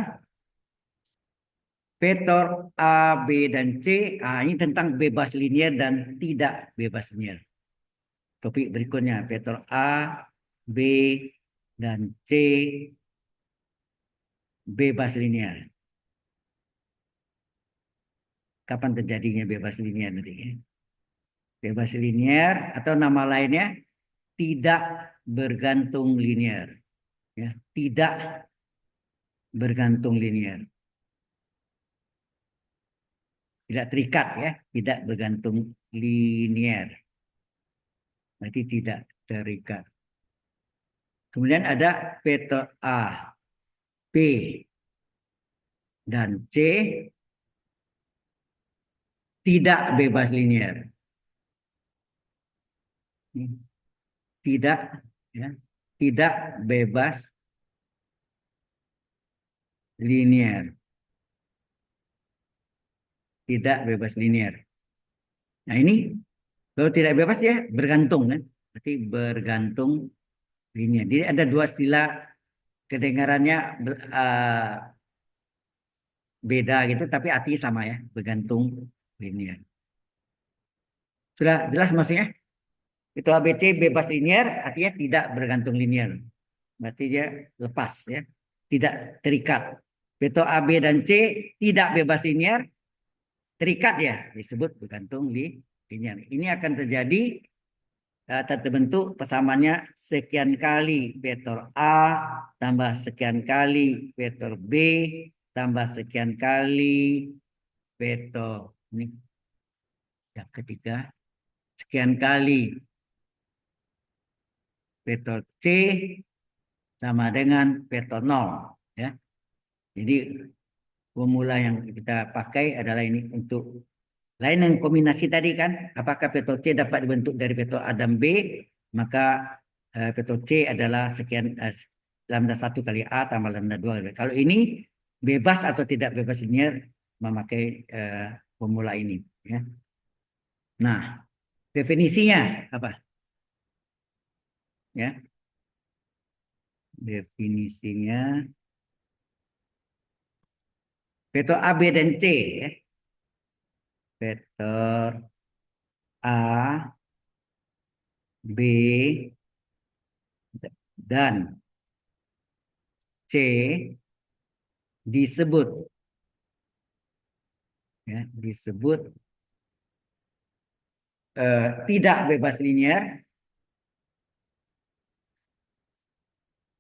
Vektor A, B, dan C. Ini tentang bebas linier dan tidak bebas linier. Topik berikutnya. Vektor A, B, dan C bebas linier. Kapan terjadinya bebas linier nanti? Bebas linier atau nama lainnya tidak bergantung linier. Ya, tidak bergantung linier. Tidak terikat ya, tidak bergantung linier. Berarti tidak terikat. Kemudian ada vektor A, B, dan C tidak bebas linier. Tidak ya, tidak bebas linier. Tidak bebas linier. Nah ini kalau tidak bebas ya bergantung kan. Berarti bergantung linier. Jadi ada dua istilah kedengarannya beda gitu tapi artinya sama ya, bergantung linier. Sudah jelas maksudnya? Itu ABC bebas linier artinya tidak bergantung linier. Berarti dia lepas ya, tidak terikat. Vektor A, B, dan C tidak bebas linier, terikat ya, disebut bergantung linier. Ini akan terjadi terbentuk persamaannya sekian kali vektor A tambah sekian kali vektor B tambah sekian kali vektor ini yang ketiga sekian kali vektor C sama dengan vektor 0 ya. Jadi formula yang kita pakai adalah ini untuk lain dengan kombinasi tadi kan, apakah vektor C dapat dibentuk dari vektor A dan B, maka vektor C adalah sekian lambda 1 kali A tambah lambda 2 kali B. Kalau ini bebas atau tidak bebas linier memakai formula ini ya. Nah, definisinya apa? Ya. Definisinya vektor A, B, dan C ya. Vektor A, B, dan C disebut ya, disebut tidak bebas linier,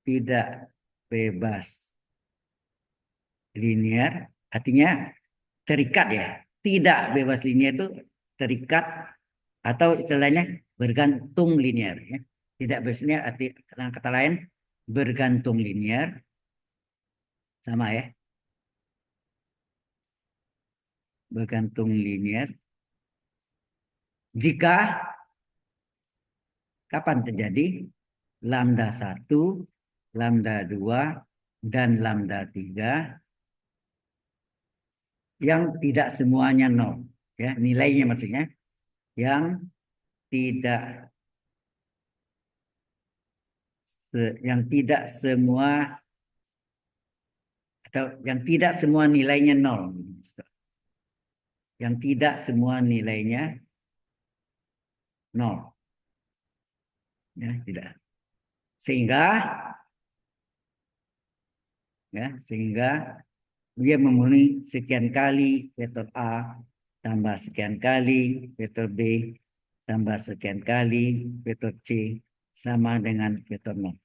tidak bebas linier artinya terikat ya. Tidak bebas linier itu terikat atau istilahnya bergantung linier ya. Tidak bebas linier arti dengan kata lain bergantung linier sama ya. Bergantung linier. Jika kapan terjadi? Lambda 1, lambda 2, dan lambda 3 yang tidak semuanya 0. Ya, nilainya maksudnya. Yang tidak yang tidak semua atau yang tidak semua nilainya nol. Yang tidak semua nilainya nol. Ya, tidak. Sehingga dia memenuhi sekian kali vektor A tambah sekian kali vektor B tambah sekian kali vektor C sama dengan vektor nol.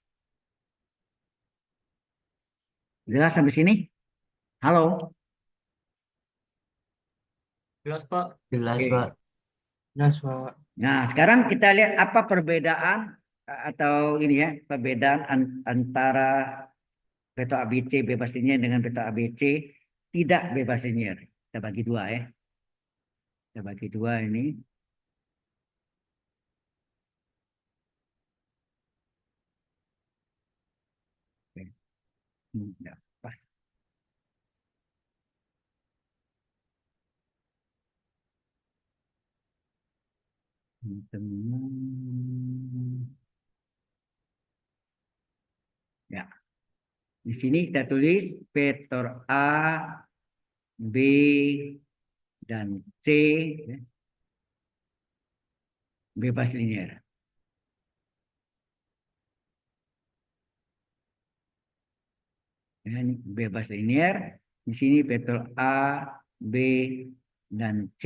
Jelas sampai sini? Halo? Jelas, Pak. Jelas, Oke. Pak. Jelas, Pak. Nah, sekarang kita lihat apa perbedaan atau ini ya, perbedaan antara vektor ABC bebas linear dengan vektor ABC tidak bebas linear. Kita bagi dua ya. Kita bagi dua ini. Oke. Ya, pas. Ya, di sini kita tulis vektor A, B, dan C ya, bebas linear. Ya, ini bebas linear. Di sini vektor A, B, dan C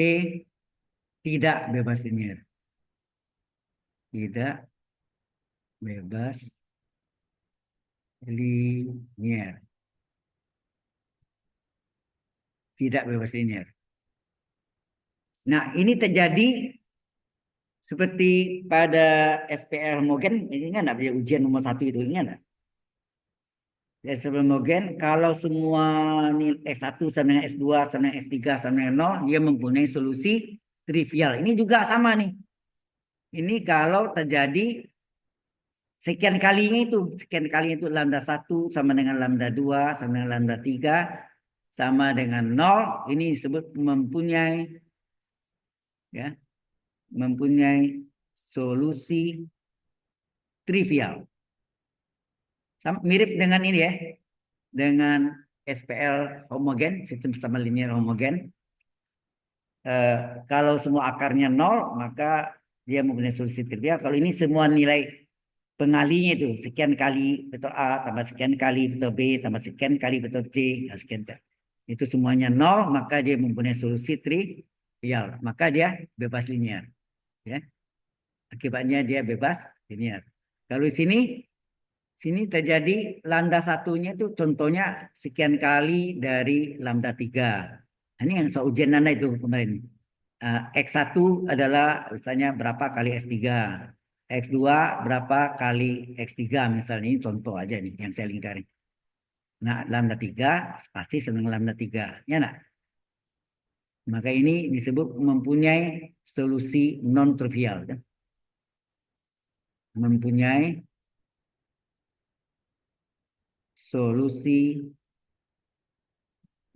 tidak bebas linear. Tidak bebas linear. Tidak bebas linear. Nah, ini terjadi seperti pada SPL homogen. Ini kan ada ujian nomor 1 itu. Ingat nggak? SPL homogen, kalau semua S1 sama dengan S2 sama dengan S3 sama dengan 0, dia mempunyai solusi trivial. Ini juga sama nih. Ini kalau terjadi sekian kalinya itu lambda 1 sama dengan lambda 2 sama dengan lambda 3 sama dengan 0, ini disebut mempunyai solusi trivial. Mirip dengan ini ya, dengan SPL homogen, sistem sama linear homogen. Kalau semua akarnya 0, maka dia mempunyai solusi trivial. Kalau ini semua nilai pengalinya itu sekian kali vektor A tambah sekian kali vektor B tambah sekian kali vektor C sekian kali. Itu semuanya 0, maka dia mempunyai solusi trivial. Maka dia bebas linear. Ya. Akibatnya dia bebas linear. Kalau di sini terjadi lambda satunya itu contohnya sekian kali dari lambda 3. Ini yang soal ujian Anda itu kemarin. X1 adalah misalnya berapa kali X3. X2 berapa kali X3 misalnya. Ini contoh aja nih yang saya lingkarin. Nah, lambda 3 pasti sama dengan lambda 3. Ya nak? Maka ini disebut mempunyai solusi non-trivial. Ya? Mempunyai solusi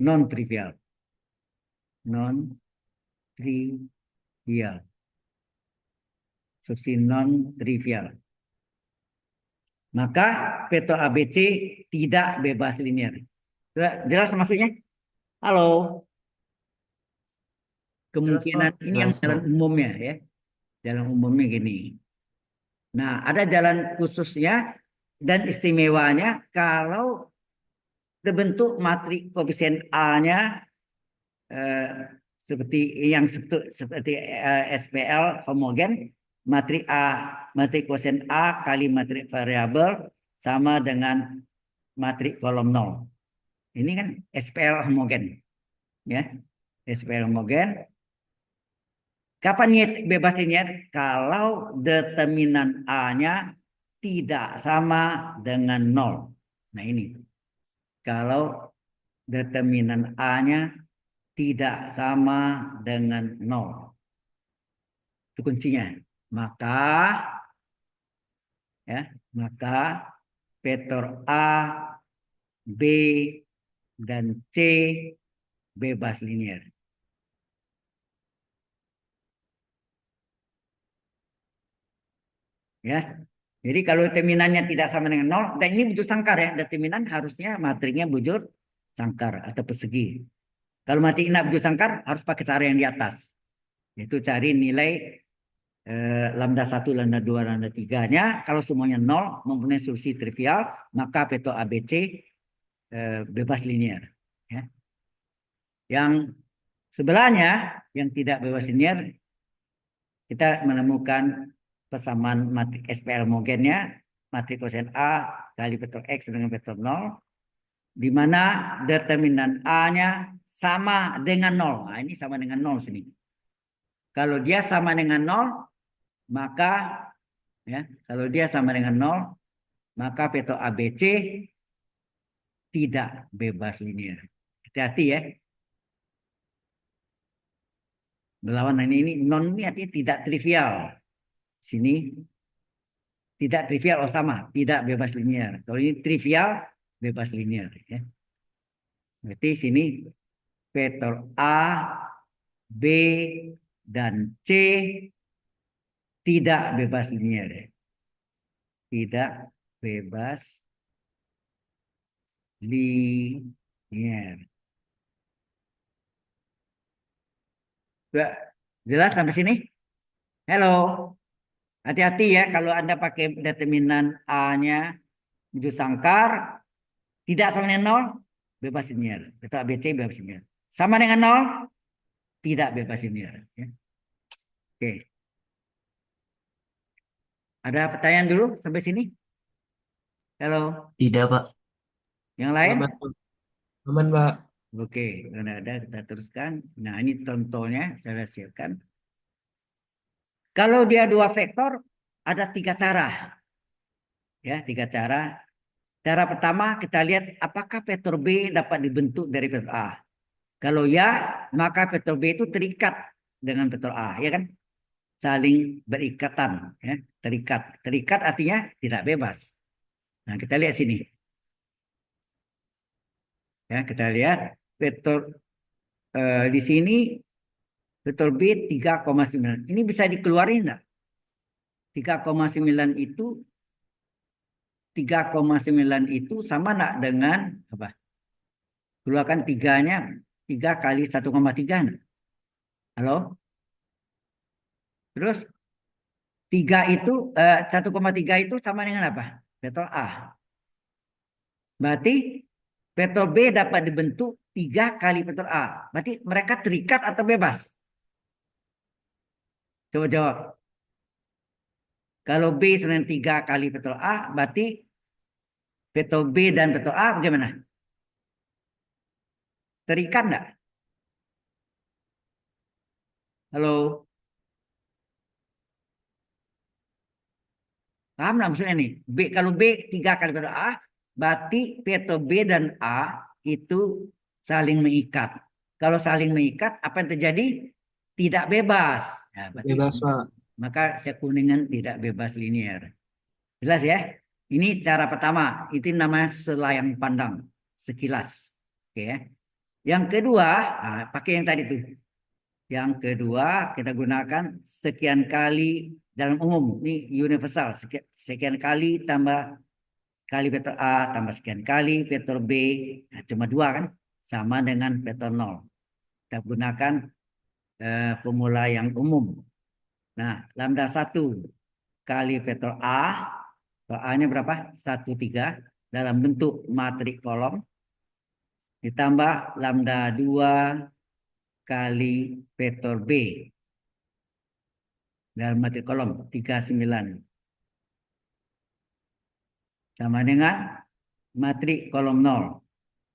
non-trivial. Non-trivial. Solusi non-trivial. Maka vektor ABC tidak bebas linear. Jelas maksudnya? Halo. Kemungkinan Jelas, Pak. ini yang Jelas, jalan Pak. umumnya ya. Jalan umumnya gini. Nah, ada jalan khususnya dan istimewanya kalau terbentuk matriks koefisien A-nya seperti seperti SPL homogen, matriks koefisien A kali matriks variabel sama dengan matriks kolom 0. Ini kan SPL homogen, ya. SPL homogen. Kapan bebas linear? Kalau determinan A-nya tidak sama dengan 0. Nah ini. Kalau determinan A-nya tidak sama dengan 0. Itu kuncinya. Maka vektor A, B, dan C bebas linear. Ya. Jadi kalau determinannya tidak sama dengan nol, dan ini bujur sangkar ya, determinan harusnya matriksnya bujur sangkar atau persegi. Kalau matrik nak bujur sangkar harus pakai cara yang di atas, yaitu cari nilai lambda 1, lambda 2, lambda 3-nya. Kalau semuanya nol, mempunyai solusi trivial, maka vektor ABC bebas linear. Ya. Yang sebelahnya, yang tidak bebas linear, kita menemukan persamaan matrik SPL homogennya, matrik kosen A kali vektor X dengan vektor 0, di mana determinan A-nya sama dengan 0. Nah, ini sama dengan 0 sini. Kalau dia sama dengan 0, maka ya, kalau dia sama dengan 0, maka vektor ABC tidak bebas linear. Hati-hati ya. Berlawanan ini non ini artinya tidak trivial. Sini tidak trivial, oh sama, tidak bebas linear. Kalau ini trivial, bebas linear. Ya. Berarti sini vektor A, B, dan C tidak bebas linear. Ya. Tidak bebas linear. Sudah jelas sampai sini? Halo. Hati-hati ya kalau Anda pakai determinan A-nya bujur sangkar, tidak sama dengan 0, bebas linear. Vektor ABC bebas linear. Sama dengan 0, tidak bebas linear. Ya. Oke. Ada pertanyaan dulu sampai sini? Halo. Tidak, Pak. Yang lain? Aman, Pak. Aman, Pak. Oke, kalau ada kita teruskan. Nah, ini contohnya saya hasilkan. Kalau dia dua vektor, ada 3 cara. Ya, 3 cara. Cara pertama kita lihat apakah vektor B dapat dibentuk dari vektor A. Kalau ya, maka vektor B itu terikat dengan vektor A, ya kan? Saling berikatan, ya, terikat. Terikat artinya tidak bebas. Nah, kita lihat sini. Ya, kita lihat vektor di sini vektor B 3,9. Ini bisa dikeluarin enggak? 3,9 itu 3,9 itu sama enggak dengan apa? Keluarkan 3-nya 3 kali 1,3. Halo? Terus 1,3 itu sama dengan apa? Vektor A. Berarti vektor B dapat dibentuk 3 kali vektor A. Berarti mereka terikat atau bebas? Coba jawab. Kalau B sama dengan 3 kali vektor A, berarti vektor B dan vektor A bagaimana? Terikat enggak? Halo? Paham nggak maksudnya nih? Kalau B 3 kali vektor A, berarti vektor B dan A itu saling mengikat. Kalau saling mengikat, apa yang terjadi? Tidak bebas. Ya, berarti, Bebas, Pak. maka saya kuningan tidak bebas linear. Jelas ya? Ini cara pertama. Itu namanya selayang pandang. Sekilas. Oke ya. Yang kedua, pakai yang tadi tuh. Yang kedua, kita gunakan sekian kali dalam umum. Ini universal. Sekian kali tambah kali vektor A tambah sekian kali vektor B. Nah, cuma 2 kan? Sama dengan vektor 0. Kita gunakan formula yang umum. Nah, lambda 1 kali vektor A. Vektor A-nya berapa? 1,3 dalam bentuk matrik kolom. Ditambah lambda 2 kali vektor B dalam matrik kolom 39 sama dengan matrik kolom 0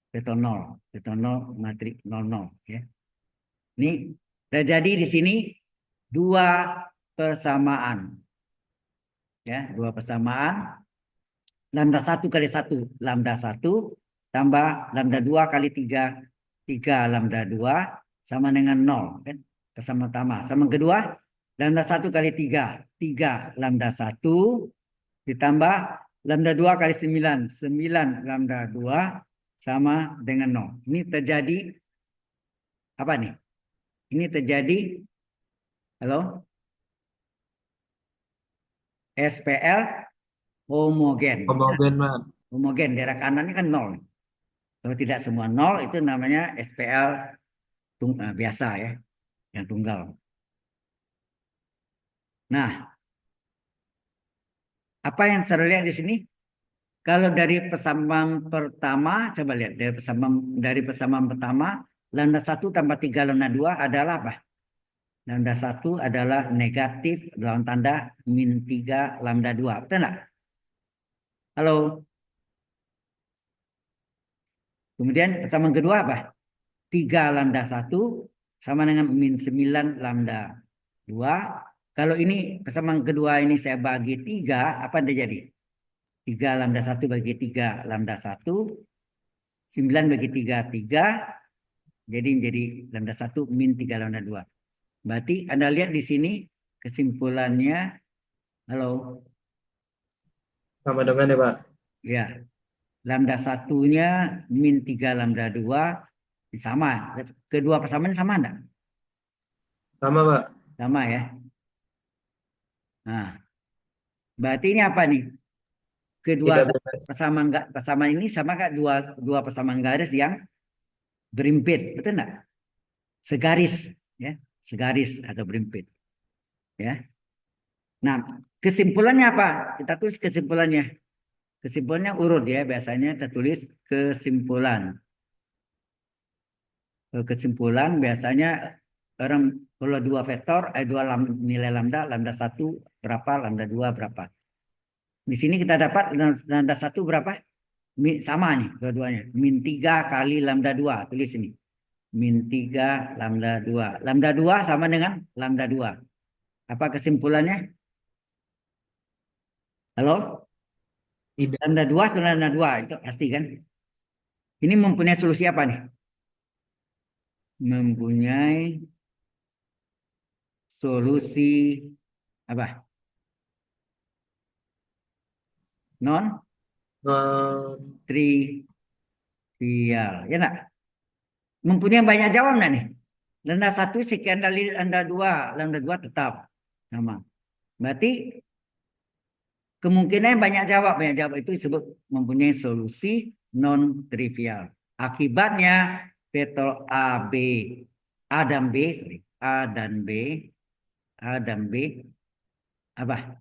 vektor 0 matrik 00 ya. Ini terjadi di sini 2 persamaan ya, 2 persamaan lambda 1 kali 1 lambda 1 tambah lambda 2 kali 3 lambda 2 sama dengan 0 kan, persamaan pertama. Sama kedua lambda 1 kali 3 lambda 1 ditambah lambda 2 kali 9 lambda 2 sama dengan 0. Ini terjadi apa nih? Ini terjadi halo? SPL homogen. Homogen, Pak. Homogen, daerah kanannya kan nol. Kalau tidak semua nol itu namanya SPL biasa ya, yang tunggal. Nah, apa yang saya lihat di sini? Kalau dari persamaan pertama, coba lihat dari persamaan pertama, lambda 1 tambah 3 lambda 2 adalah apa? Lambda 1 adalah negatif dalam tanda min 3 lambda 2. Betul nggak? Halo. Kemudian persamaan kedua apa? 3 lambda 1 sama dengan min 9 lambda 2. Kalau ini persamaan kedua ini saya bagi 3, apa yang terjadi? 3 lambda 1 bagi 3 lambda 1. 9 bagi 3, 3. Jadi menjadi lambda 1 min 3 lambda 2. Berarti Anda lihat di sini kesimpulannya, halo, Sama dengan ya, Pak. ya, lambda 1-nya min 3 lambda 2 sama. Kedua persamaan sama enggak? Sama, Pak. Sama ya. Nah, berarti ini apa nih? Kedua Tidak bebas. persamaan ini sama nggak dua persamaan garis yang berimpit, betul nggak? Segaris, ya, segaris atau berimpit, ya. Nah, kesimpulannya apa? Kita tulis kesimpulannya. Kesimpulannya urut ya, biasanya kita tulis kesimpulan. Kesimpulan biasanya orang kalau dua vektor, nilai lambda, lambda 1 berapa, lambda 2 berapa. Di sini kita dapat lambda 1 berapa? Sama nih dua-duanya. Min 3 kali lambda 2. Tulis ini. Min 3 lambda 2. Lambda 2 sama dengan lambda 2. Apa kesimpulannya? Halo? Tidak. Lambda 2 sama lambda 2. Itu pasti kan? Ini mempunyai solusi apa nih? Mempunyai solusi apa? Non Non. trivial. Ya enggak? Mempunyai banyak jawab enggak nih? Lambda 1 sekian kali lambda 2. Lambda 2 tetap sama. Berarti kemungkinan banyak jawab. Banyak jawab itu disebut mempunyai solusi non trivial. Akibatnya vektor A, B, A dan B, sorry, A dan B, A dan B, apa?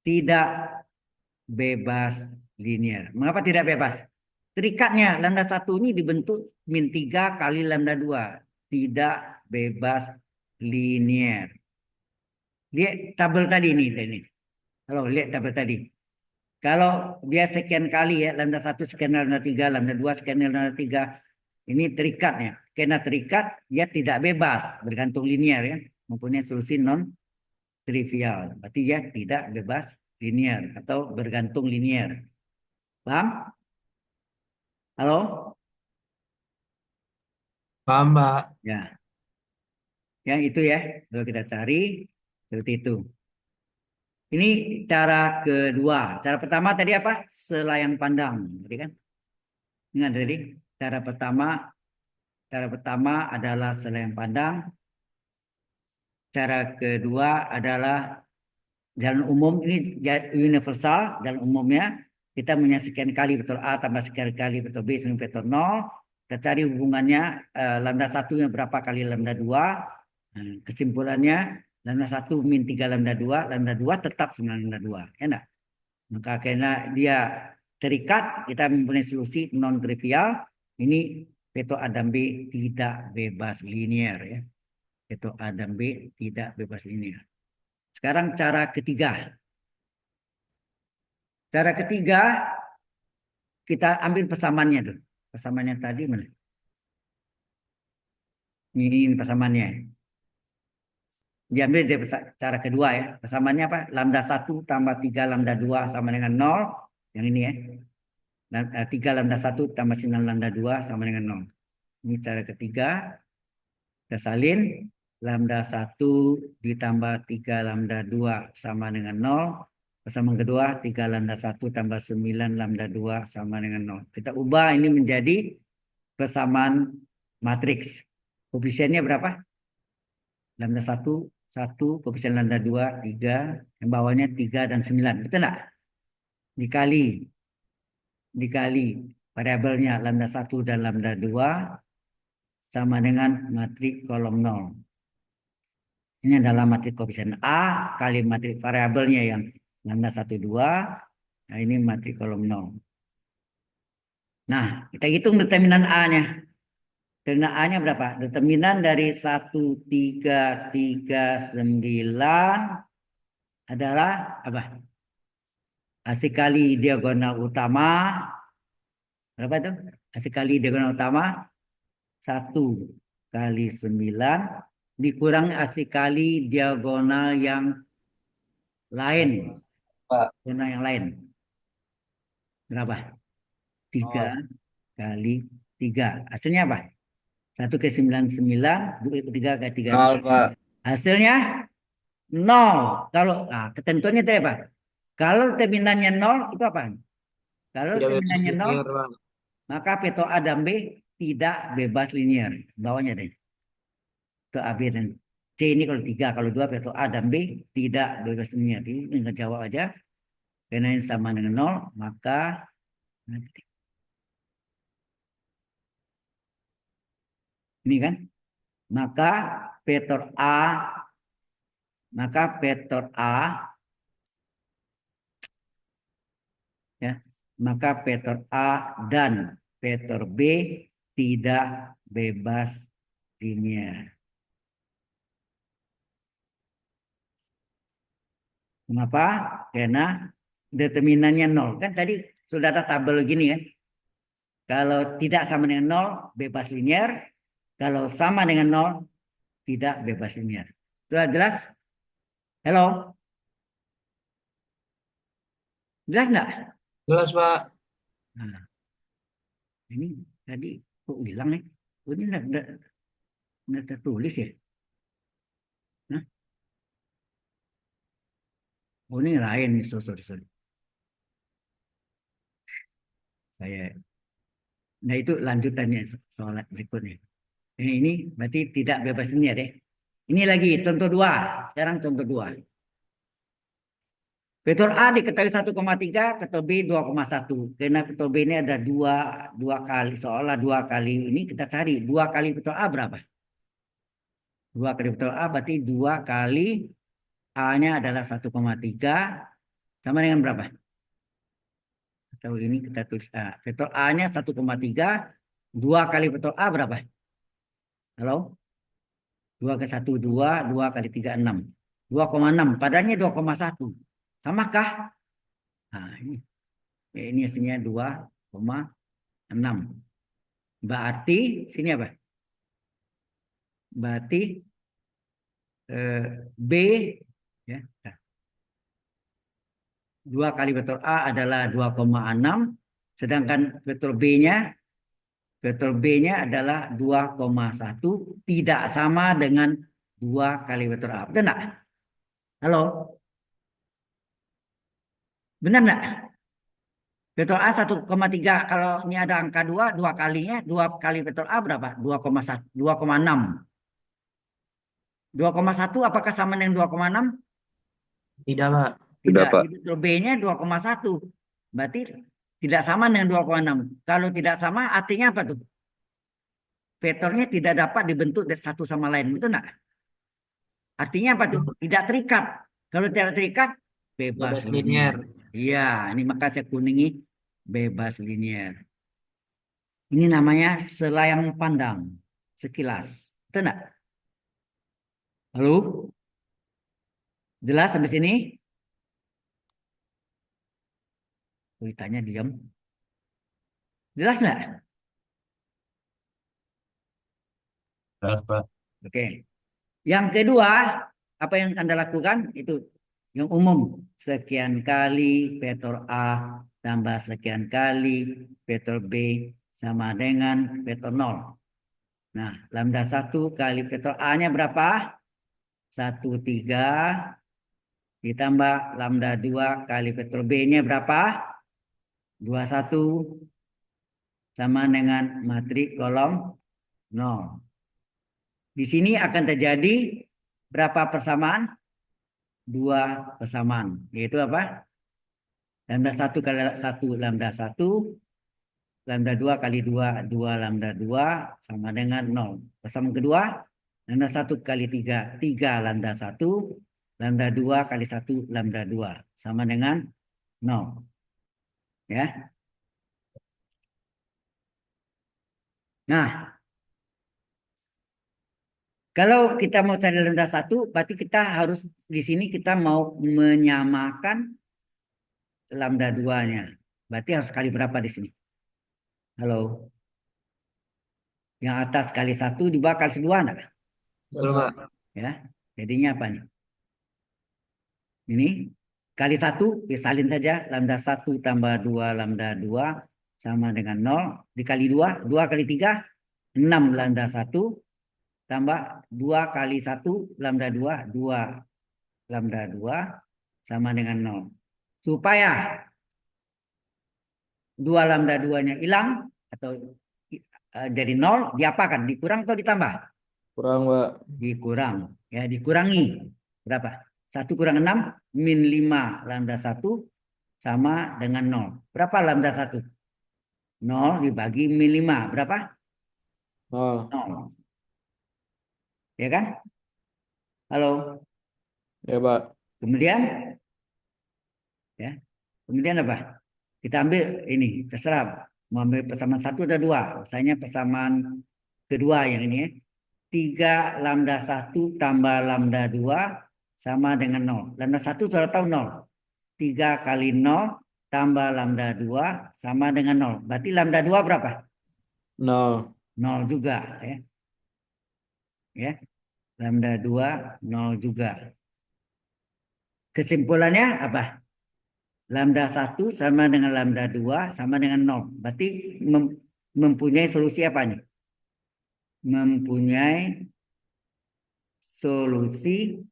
Tidak bebas linear. Mengapa tidak bebas? Terikatnya lambda 1 ini dibentuk min 3 kali lambda 2. Tidak bebas linear. Lihat tabel tadi ini. Halo, lihat tabel tadi. Kalau dia sekian kali ya, lambda 1 sekian lambda 3, lambda 2 sekian lambda 3. Ini terikatnya. Karena terikat, dia tidak bebas, bergantung linear ya. Mempunyai solusi non trivial. Berarti dia tidak bebas linear atau bergantung linear. Paham? Halo? Paham, Pak. Ya. Yang itu ya, kalau kita cari seperti itu. Ini cara kedua. Cara pertama tadi apa? Selayang pandang. Tadi kan? Ingat tadi? Cara pertama adalah selayang pandang. Cara kedua adalah jalan umum. Ini universal, jalan umumnya. Kita menyaksikan kali vektor A tambah sekian kali vektor B sama vektor 0. Kita cari hubungannya lambda 1-nya berapa kali lambda 2. Kesimpulannya lambda 1 min 3 lambda 2. Lambda 2 tetap sama lambda 2. Ya enggak? Maka karena dia terikat, kita mempunyai solusi non trivial. Ini vektor A dan B tidak bebas linear ya. Vektor A dan B tidak bebas linear. Sekarang cara ketiga. Cara ketiga kita ambil persamaannya dulu. Persamaannya tadi mana? Ini persamaannya. Diambil dari cara kedua ya. Persamaannya apa? Lambda 1 tambah 3 lambda 2 sama dengan 0. Yang ini ya. 3 lambda 1 tambah 9 lambda 2 sama dengan 0. Ini cara ketiga. Kita salin. Lambda 1 ditambah 3 lambda 2 sama dengan 0. Persamaan kedua 3 lambda 1 tambah 9 lambda 2 sama dengan 0. Kita ubah ini menjadi persamaan matriks. Koefisiennya berapa? Lambda 1 1, koefisien lambda 2, 3. Yang bawahnya 3 dan 9. Betul nggak? Dikali variabelnya lambda 1 dan lambda 2 sama dengan matriks kolom 0. Ini adalah matriks koefisien A kali matriks variabelnya yang lambda 1, 2. Nah, ini matriks kolom 0. Nah, kita hitung determinan A-nya. Determinan A-nya berapa? Determinan dari 1, 3, 3, 9 adalah apa? AC kali diagonal utama. Berapa itu? AC kali diagonal utama 1 kali 9 dikurangi AC kali diagonal yang lain. Pak. Diagonal yang lain. Berapa? 3 kali 3. Hasilnya apa? 1 ke 9, 9. 3 ke 3, 0, Pak. hasilnya 0. Kalau ketentuannya itu apa? Kalau determinannya 0 itu apa? Kalau Tidak bebas determinannya 0, linear, Pak. maka vektor A dan B tidak bebas linear. Bawahnya deh. Vektor A, B, dan C ini kalau 3, kalau 2 vektor A dan B tidak bebas linear. Ini tinggal jawab aja. Karena ini sama dengan 0, maka ini kan? Maka vektor A ya, maka vektor A dan vektor B tidak bebas linear. Kenapa? Karena determinannya 0. Kan tadi sudah ada tabel gini kan. Kalau tidak sama dengan 0, bebas linear. Kalau sama dengan 0, tidak bebas linear. Sudah jelas? Halo? Jelas nggak? Jelas, Pak. Nah, ini tadi kok hilang nih? Oh, ini nggak tertulis ya? Nah, oh ini lain nih, sorry. Nah itu lanjutannya soal berikutnya. Ini berarti tidak bebas linear ya. Ini lagi contoh 2. Sekarang contoh 2. Vektor A diketahui 1,3, vektor B 2,1. Karena vektor B ini ada dua kali, seolah 2 kali ini kita cari 2 kali vektor A berapa? 2 kali vektor A berarti 2 kali A-nya adalah 1,3 sama dengan berapa? Atau ini kita tulis A. Vektor A-nya 1,3, 2 kali vektor A berapa? Halo? 2 ke 1, 2, 2 kali 3, 6. 2,6, padanya 2,1. Samakah? Nah, ini hasilnya 2,6. Berarti sini apa? Berarti B ya. 2 kali vektor A adalah 2,6, sedangkan vektor B-nya adalah 2,1, tidak sama dengan 2 kali vektor A. Benar enggak? Halo? Benar enggak? Vektor A 1,3, kalau ini ada angka 2, 2 kalinya, 2 kali vektor A berapa? 2,1, 2,6. 2,1 apakah sama dengan 2,6? Tidak, Pak. Tidak, Pak. vektor B-nya 2,1. Berarti tidak sama dengan 2,6. Kalau tidak sama artinya apa tuh? Vektornya tidak dapat dibentuk dari satu sama lain, betul enggak? Artinya apa tuh? Tidak terikat. Kalau tidak terikat, bebas Bebas linear. Iya, ini maka saya kuningi bebas linear. Ini namanya selayang pandang, sekilas. Betul enggak? Halo? Jelas sampai sini? Ditanya diam. Jelas enggak? Jelas, Pak. Oke. Yang kedua, apa yang Anda lakukan? Itu yang umum. Sekian kali vektor A tambah sekian kali vektor B sama dengan vektor 0. Nah, lambda 1 kali vektor A-nya berapa? 1, 3 ditambah lambda 2 kali vektor B-nya berapa? 21 sama dengan matriks kolom 0. Di sini akan terjadi berapa persamaan? 2 persamaan. Yaitu apa? Lambda 1 kali 1 lambda 1. Lambda 2 kali 2, 2 lambda 2 sama dengan 0. Persamaan kedua, lambda 1 kali 3, 3 lambda 1. Lambda 2 kali 1 lambda 2 sama dengan 0. Ya. Nah, kalau kita mau cari lambda 1, berarti kita harus di sini kita mau menyamakan lambda 2-nya. Berarti harus kali berapa di sini? Halo. Yang atas kali 1, di bawah kali 2 enggak? Betul, Pak. Ya. Jadinya apa nih? Ini kali 1, disalin saja. Lambda 1 tambah 2 lambda 2 sama dengan 0. Dikali 2, 2 kali 3, 6 lambda 1 tambah 2 kali 1 lambda 2, 2 lambda 2 sama dengan 0. Supaya 2 lambda 2-nya hilang atau jadi 0, diapakan? Dikurang atau ditambah? Kurang, Pak. Dikurang. Ya, dikurangi. Berapa? 1 kurang 6, min 5 lambda 1 sama dengan 0. Berapa lambda 1? 0 dibagi min 5. Berapa? 0. 0. Ya kan? Halo. Ya, Pak. Kemudian, ya. Kemudian apa? Kita ambil ini, terserah. Mau ambil persamaan 1 atau 2. Misalnya persamaan kedua yang ini ya. 3 lambda 1 tambah lambda 2 sama dengan 0. Lambda 1 sudah tahu 0. 3 kali 0 tambah lambda 2 sama dengan 0. Berarti lambda 2 berapa? 0. 0 juga. Ya. Lambda 2, 0 juga. Kesimpulannya apa? Lambda 1 sama dengan lambda 2 sama dengan 0. Berarti mempunyai solusi apa nih? Mempunyai solusi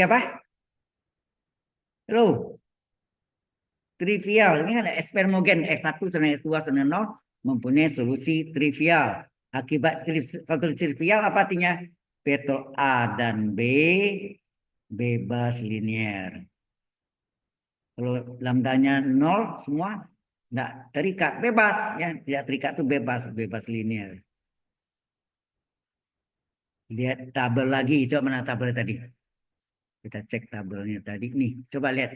apa? Halo, trivial. Ini ada eksperimen X1 sama X2 sama 0 mempunyai solusi trivial. Akibat kalau trivial apa artinya? Vektor A dan B bebas linier. Kalau lambdanya 0 semua enggak terikat, bebas ya, tidak terikat itu bebas linier. Lihat tabel lagi, coba mana tabel tadi? Kita cek tabelnya tadi nih, coba lihat.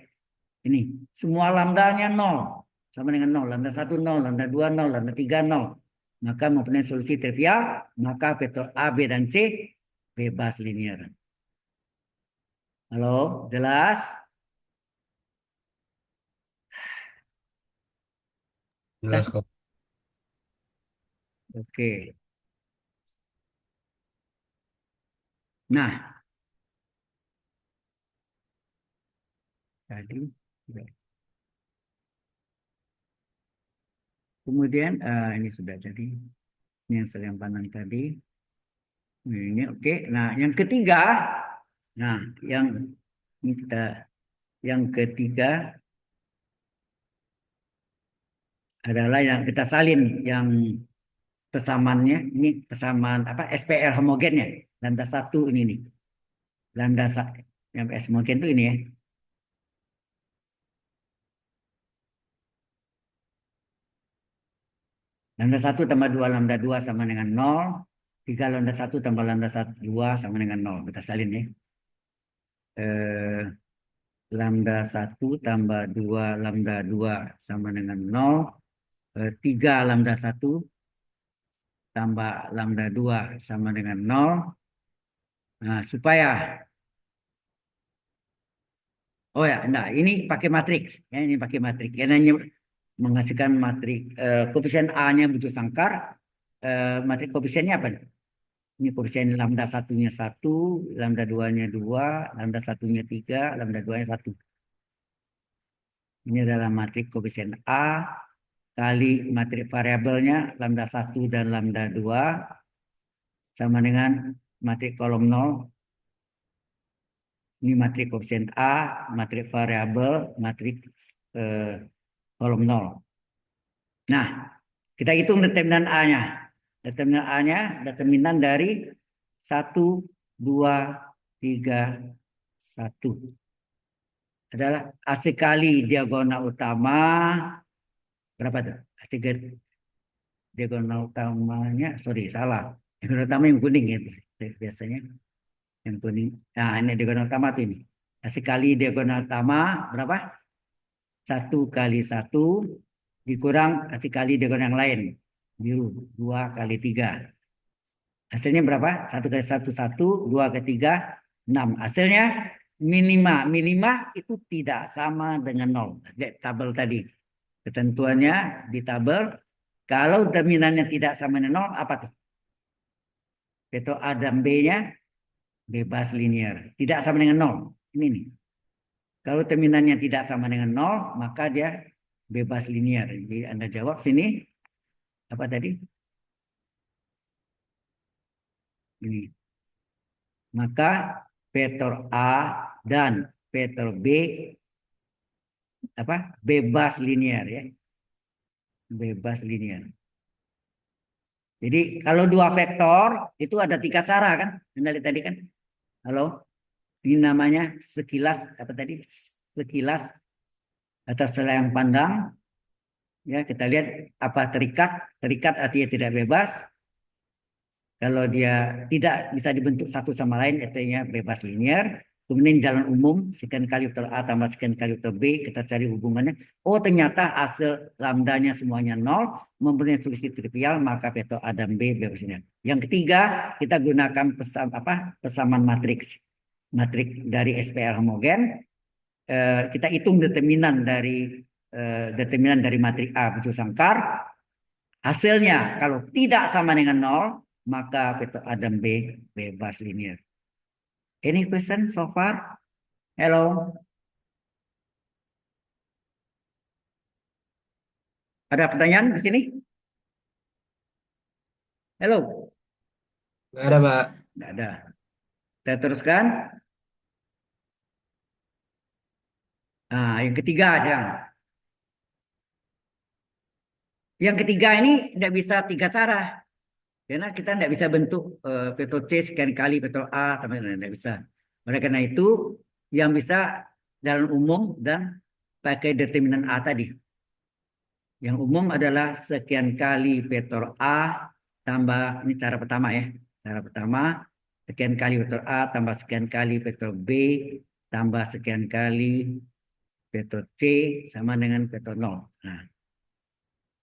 Ini semua lambdanya 0 sama dengan 0, lambda 1 0, lambda 2 0, lambda 3 0. Maka mempunyai solusi trivial, maka vektor A, B dan C bebas linier. Halo, jelas? Jelas kok. Oke. Nah, tadi kemudian ini sudah jadi ini yang sering pandang tadi. Ini oke. Nah, yang ketiga, nah yang ini kita yang ketiga adalah yang kita salin yang persamaannya ini persamaan apa SPL homogennya lambda 1 ini nih. Lambda yang S homogen itu ini ya. Lambda 1 tambah 2 lambda 2 sama dengan 0. 3 lambda 1 tambah lambda 1, 2 sama dengan 0. Kita salin ya. Eh, lambda 1 tambah 2 lambda 2 sama dengan 0. 3 lambda 1 tambah lambda 2 sama dengan 0. Nah, supaya oh ya, enggak, ini pakai matriks. Ya, ini pakai matriks. Karena menghasilkan matriks koefisien A-nya butuh sangkar. Matriks koefisiennya apa? Ini koefisien lambda satunya 1, lambda 2-nya 2, lambda satunya 3, lambda 2-nya 1. Ini adalah matriks koefisien A kali matriks variabelnya lambda 1 dan lambda 2 sama dengan matriks kolom 0. Ini matriks koefisien A, matriks variabel, matriks kolom 0. Nah, kita hitung determinan A-nya. Determinan A-nya determinan dari 1, 2, 1 adalah AC kali diagonal utama. Berapa tuh? AC diagonal utamanya, sorry, salah. Diagonal utama yang kuning ya, biasanya. Yang kuning. Nah, ini diagonal utama tuh ini. AC kali diagonal utama berapa? 1 kali 1 dikurang AC kali diagonal yang lain. Biru. 2 kali 3. Hasilnya berapa? 1 kali 1, 1. 2 kali 3, 6. Hasilnya minima. Minima itu tidak sama dengan 0. Lihat tabel tadi. Ketentuannya di tabel. Kalau determinannya tidak sama dengan 0, apa tuh? Veto A dan B-nya bebas linear. Tidak sama dengan 0. Ini nih. Kalau terminannya tidak sama dengan 0, maka dia bebas linear. Jadi Anda jawab sini. Apa tadi? Ini. Maka vektor A dan vektor B apa? Bebas linear ya. Bebas linear. Jadi kalau dua vektor itu ada 3 cara kan? Anda lihat tadi kan? Halo? Ini namanya sekilas apa tadi? Sekilas atau selayang pandang. Ya, kita lihat apa terikat. Terikat artinya tidak bebas. Kalau dia tidak bisa dibentuk satu sama lain, artinya bebas linear. Kemudian jalan umum, sekian kali vektor A tambah sekian kali vektor B, kita cari hubungannya. Oh, ternyata hasil lambdanya semuanya 0, mempunyai selisih trivial, maka vektor A dan B bebas linear. Yang ketiga, kita gunakan persamaan matriks. Matriks dari SPR homogen. Kita hitung determinan dari matriks A berjulur sangkar. Hasilnya kalau tidak sama dengan 0, maka vektor A dan B bebas linear. Any question so far? Hello? Ada pertanyaan di sini? Hello? Nggak ada, Pak. Tidak ada. Kita teruskan. Nah, yang ketiga aja. Yang ketiga ini tidak bisa 3 cara. Karena kita tidak bisa bentuk vektor C sekian kali vektor A, tidak bisa. Oleh karena itu, yang bisa jalan umum dan pakai determinan A tadi. Yang umum adalah sekian kali vektor A tambah, ini cara pertama ya. Cara pertama, sekian kali vektor A tambah sekian kali vektor B tambah sekian kali vektor C sama dengan vektor 0. Nah,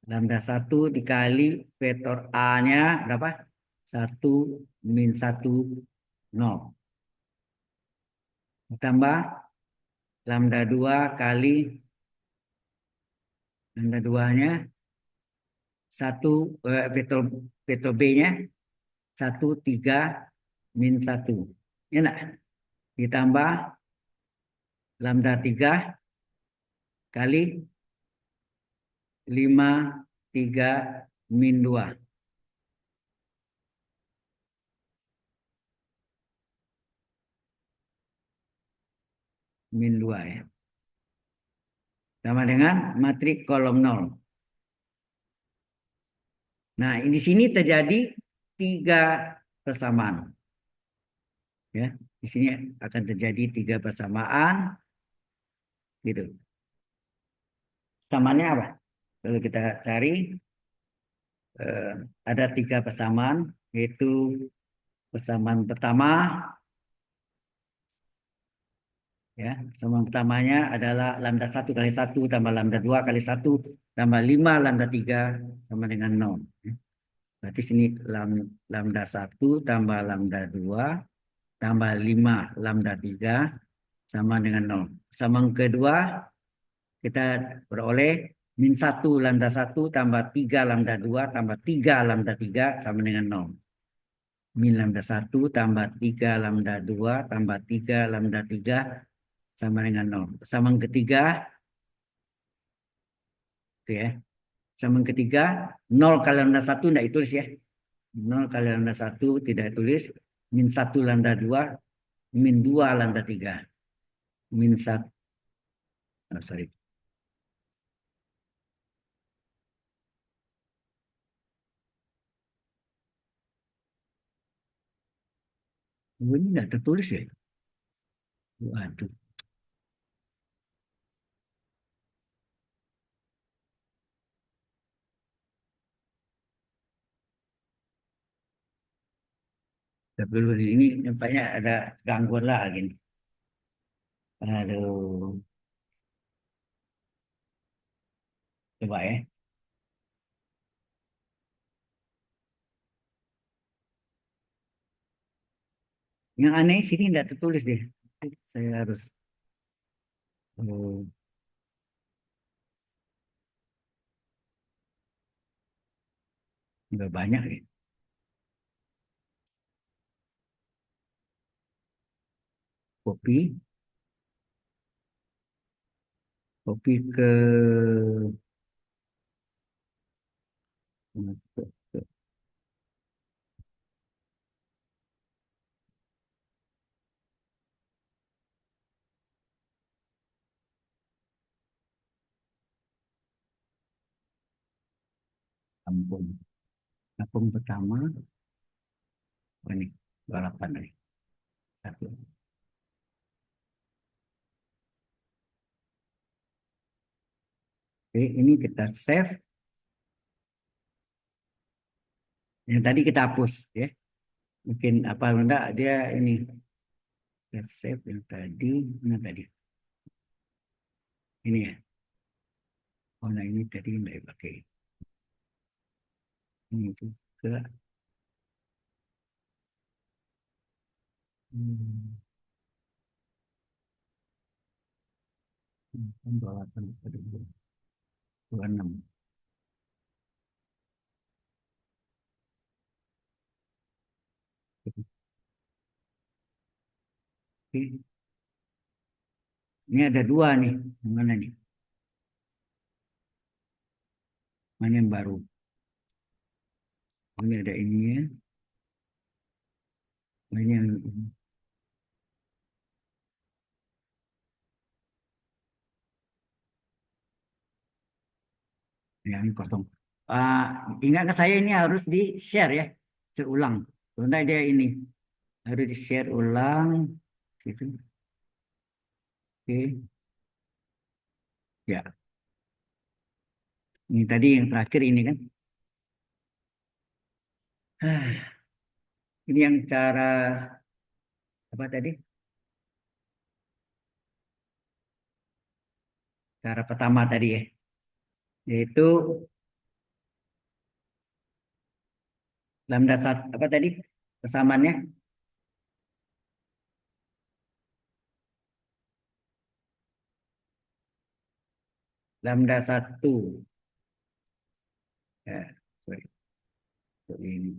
lambda 1 dikali vektor A-nya berapa? 1 min 1, 0. Ditambah lambda 2 kali lambda 2-nya 1 vektor B-nya 1, 3 min 1. Ya enggak? Ditambah lambda 3 kali 5, 3 min 2. Min 2 ya. Sama dengan matriks kolom 0. Nah, di sini terjadi 3 persamaan. Ya, di sini akan terjadi 3 persamaan. Gitu. Samaannya apa? Kalau kita cari ada 3 persamaan, yaitu persamaan pertama, ya, persamaan pertamanya adalah lambda 1 kali 1 tambah lambda 2 kali 1 tambah 5 lambda 3 sama dengan 0. Berarti sini lambda 1 tambah lambda 2 tambah 5 lambda 3 sama dengan 0. Persamaan kedua kita beroleh min 1 lambda 1 tambah 3 lambda 2 tambah 3 lambda 3 sama dengan 0. Min lambda 1 tambah 3 lambda 2 tambah 3 lambda 3 sama dengan 0. Persamaan ketiga, itu ya. Persamaan ketiga, 0 kali lambda 1 tidak ditulis ya. 0 kali lambda 1 tidak ditulis. Min 1 lambda 2, min 2 lambda 3. Min 1, oh, sorry. Oh, ini tidak tertulis ya. Waduh. Dulu ini nampaknya ada gangguan lagi nih. Aduh. Coba ya. Yang aneh sini tidak tertulis deh. Saya harus. Oh, nggak banyak ya. Kopi. Kopi ke Lampung. Lampung pertama. Oh, ini 28 nih. Satu. Oke, ini kita save. Yang tadi kita hapus ya. Mungkin apa enggak dia ini. Kita save yang tadi. Mana tadi? Ini ya. Oh, nah ini tadi enggak dipakai. Ini juga. Hmm. 28, 26. Oke. Ini ada dua nih. Yang mana nih? Mana yang baru? Oh, ini ada ini ya. Oh, ini yang kosong. Ingat ke saya ini harus di share ya. Seulang. Sebentar dia ini harus di share ulang. Gitu. Oke. Ya. Ini tadi yang terakhir ini kan. Ini yang cara apa tadi? Cara pertama tadi ya. Yaitu lambda satu apa tadi? Persamaannya lambda satu. Ya, sorry. Ini.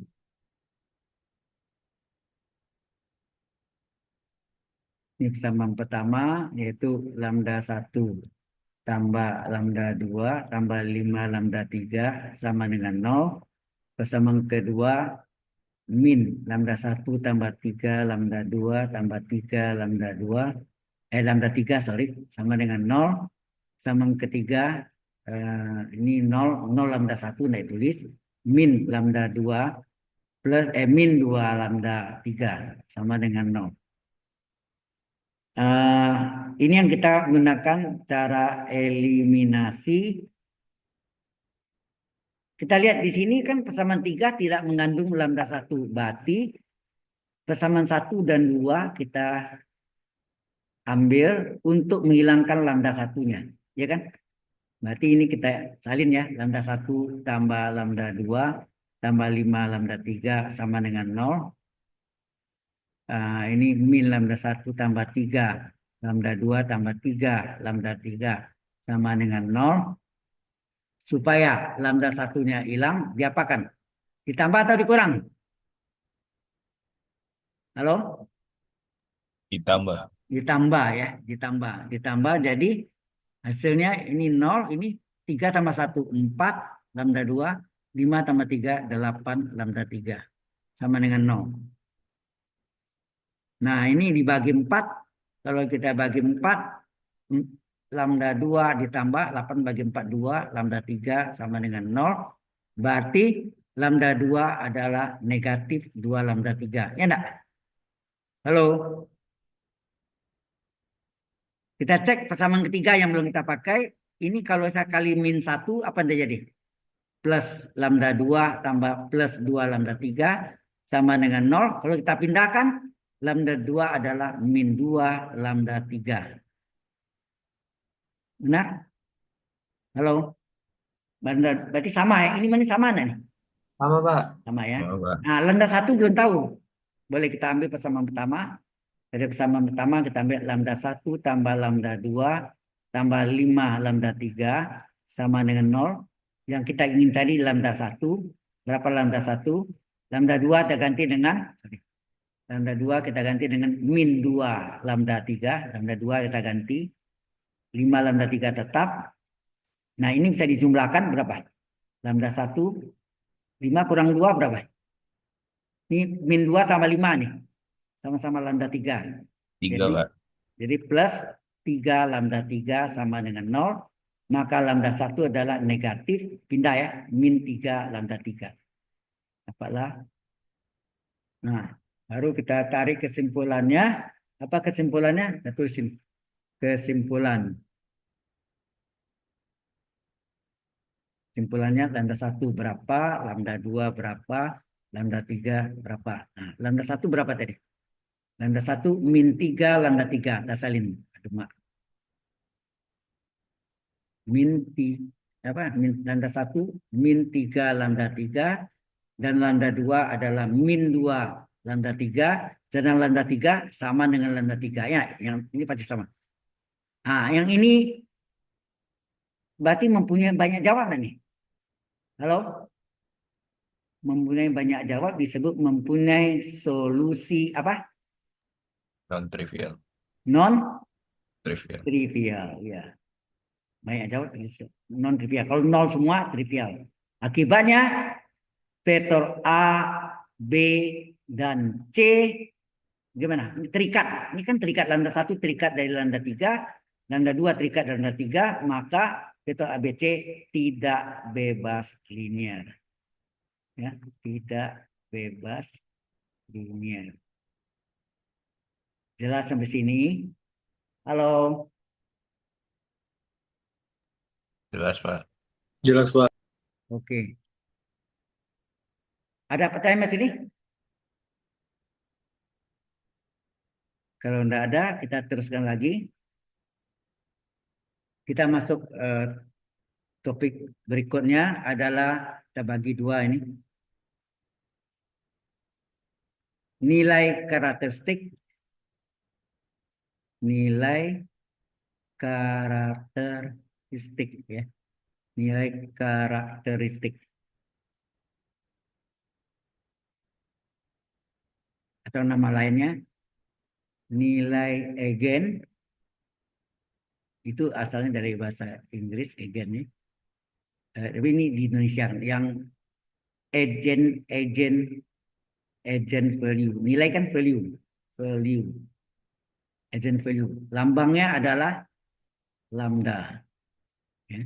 Ini persamaan pertama yaitu lambda satu tambah lambda 2 tambah 5 lambda 3 sama dengan 0. Persamaan kedua min lambda satu tambah 3 lambda 2 tambah 3 lambda 2 lambda 3 sorry sama dengan 0. Persamaan ketiga ini 0 0 lambda 1 nah tulis min lambda 2 plus min 2 lambda 3 sama dengan 0. Eh, ini yang kita gunakan cara eliminasi. Kita lihat di sini kan persamaan 3 tidak mengandung lambda 1. Berarti persamaan 1 dan 2 kita ambil untuk menghilangkan lambda 1-nya. Ya kan? Berarti ini kita salin ya. Lambda 1 tambah lambda 2 tambah 5 lambda 3 sama dengan 0. Ini min lambda 1 tambah 3. Lambda 2 tambah 3. Lambda 3 sama dengan 0. Supaya lambda satunya hilang, diapakan? Ditambah atau dikurang? Halo? Ditambah. Ditambah ya, ditambah. Ditambah jadi hasilnya ini 0, ini 3 tambah 1, 4, lambda 2, 5 tambah 3, 8, lambda 3. Sama dengan 0. Nah ini dibagi 4, kalau kita bagi 4, lambda 2 ditambah, 8 bagi 4, 2, lambda 3 sama dengan 0. Berarti lambda 2 adalah negatif 2 lambda 3. Ya enggak? Halo? Kita cek persamaan ketiga yang belum kita pakai. Ini kalau saya kali min 1, apa yang terjadi? Plus lambda 2 tambah plus 2 lambda 3 sama dengan 0. Kalau kita pindahkan, lambda 2 adalah min 2 lambda 3. Benar? Halo? Berarti sama ya? Ini mana sama nih? Sama, Pak. Sama ya. Sama, Pak. Nah, lambda 1 belum tahu. Boleh kita ambil persamaan pertama. Dari persamaan pertama kita ambil lambda 1 tambah lambda 2 tambah 5 lambda 3 sama dengan 0. Yang kita ingin tadi lambda 1. Berapa lambda 1? Lambda 2 kita ganti dengan, lambda 2 kita ganti dengan min 2 lambda 3. Lambda 2 kita ganti. 5 lambda 3 tetap. Nah, ini bisa dijumlahkan berapa? Lambda 1, 5 kurang 2 berapa? Ini min 2 tambah 5 nih. Sama-sama lambda 3. 3, Pak. Jadi plus 3 lambda 3 sama dengan 0. Maka lambda 1 adalah negatif. Pindah ya. Min 3 lambda 3. Dapatlah. Nah, baru kita tarik kesimpulannya. Apa kesimpulannya? Kita tulisin. Kesimpulan. Kesimpulannya lambda 1 berapa, lambda 2 berapa, lambda 3 berapa. Nah, lambda 1 berapa tadi? Lambda 1 min 3 lambda 3. Kita salin. Aduh, mak. Min 3, apa? Lambda 1 min 3 lambda 3 dan lambda 2 adalah min 2 lambda 3 dan lambda 3 sama dengan lambda 3 ya, yang ini pasti sama. Nah, yang ini berarti mempunyai banyak jawaban nih. Halo? Mempunyai banyak jawab disebut mempunyai solusi apa? Non-trivial. Non Trivial. trivial ya. Banyak jawab non trivial. Kalau nol semua trivial. Akibatnya vektor A, B, dan C gimana? Terikat. Ini kan terikat lambda 1 terikat dari lambda 3, lambda 2 terikat dari lambda 3, maka vektor ABC tidak bebas linear. Ya, tidak bebas linear. Jelas sampai sini? Halo. Jelas, Pak. Jelas, Pak. Oke. Ada pertanyaan mas ini? Kalau tidak ada, kita teruskan lagi. Kita masuk topik berikutnya adalah kita bagi dua ini. Nilai karakteristik. Nilai karakteristik ya. Nilai karakteristik. Atau nama lainnya nilai eigen. Itu asalnya dari bahasa Inggris eigen nih. Tapi ini di Indonesia yang agent value. Nilai kan value. Agent value. Lambangnya adalah lambda. Ya.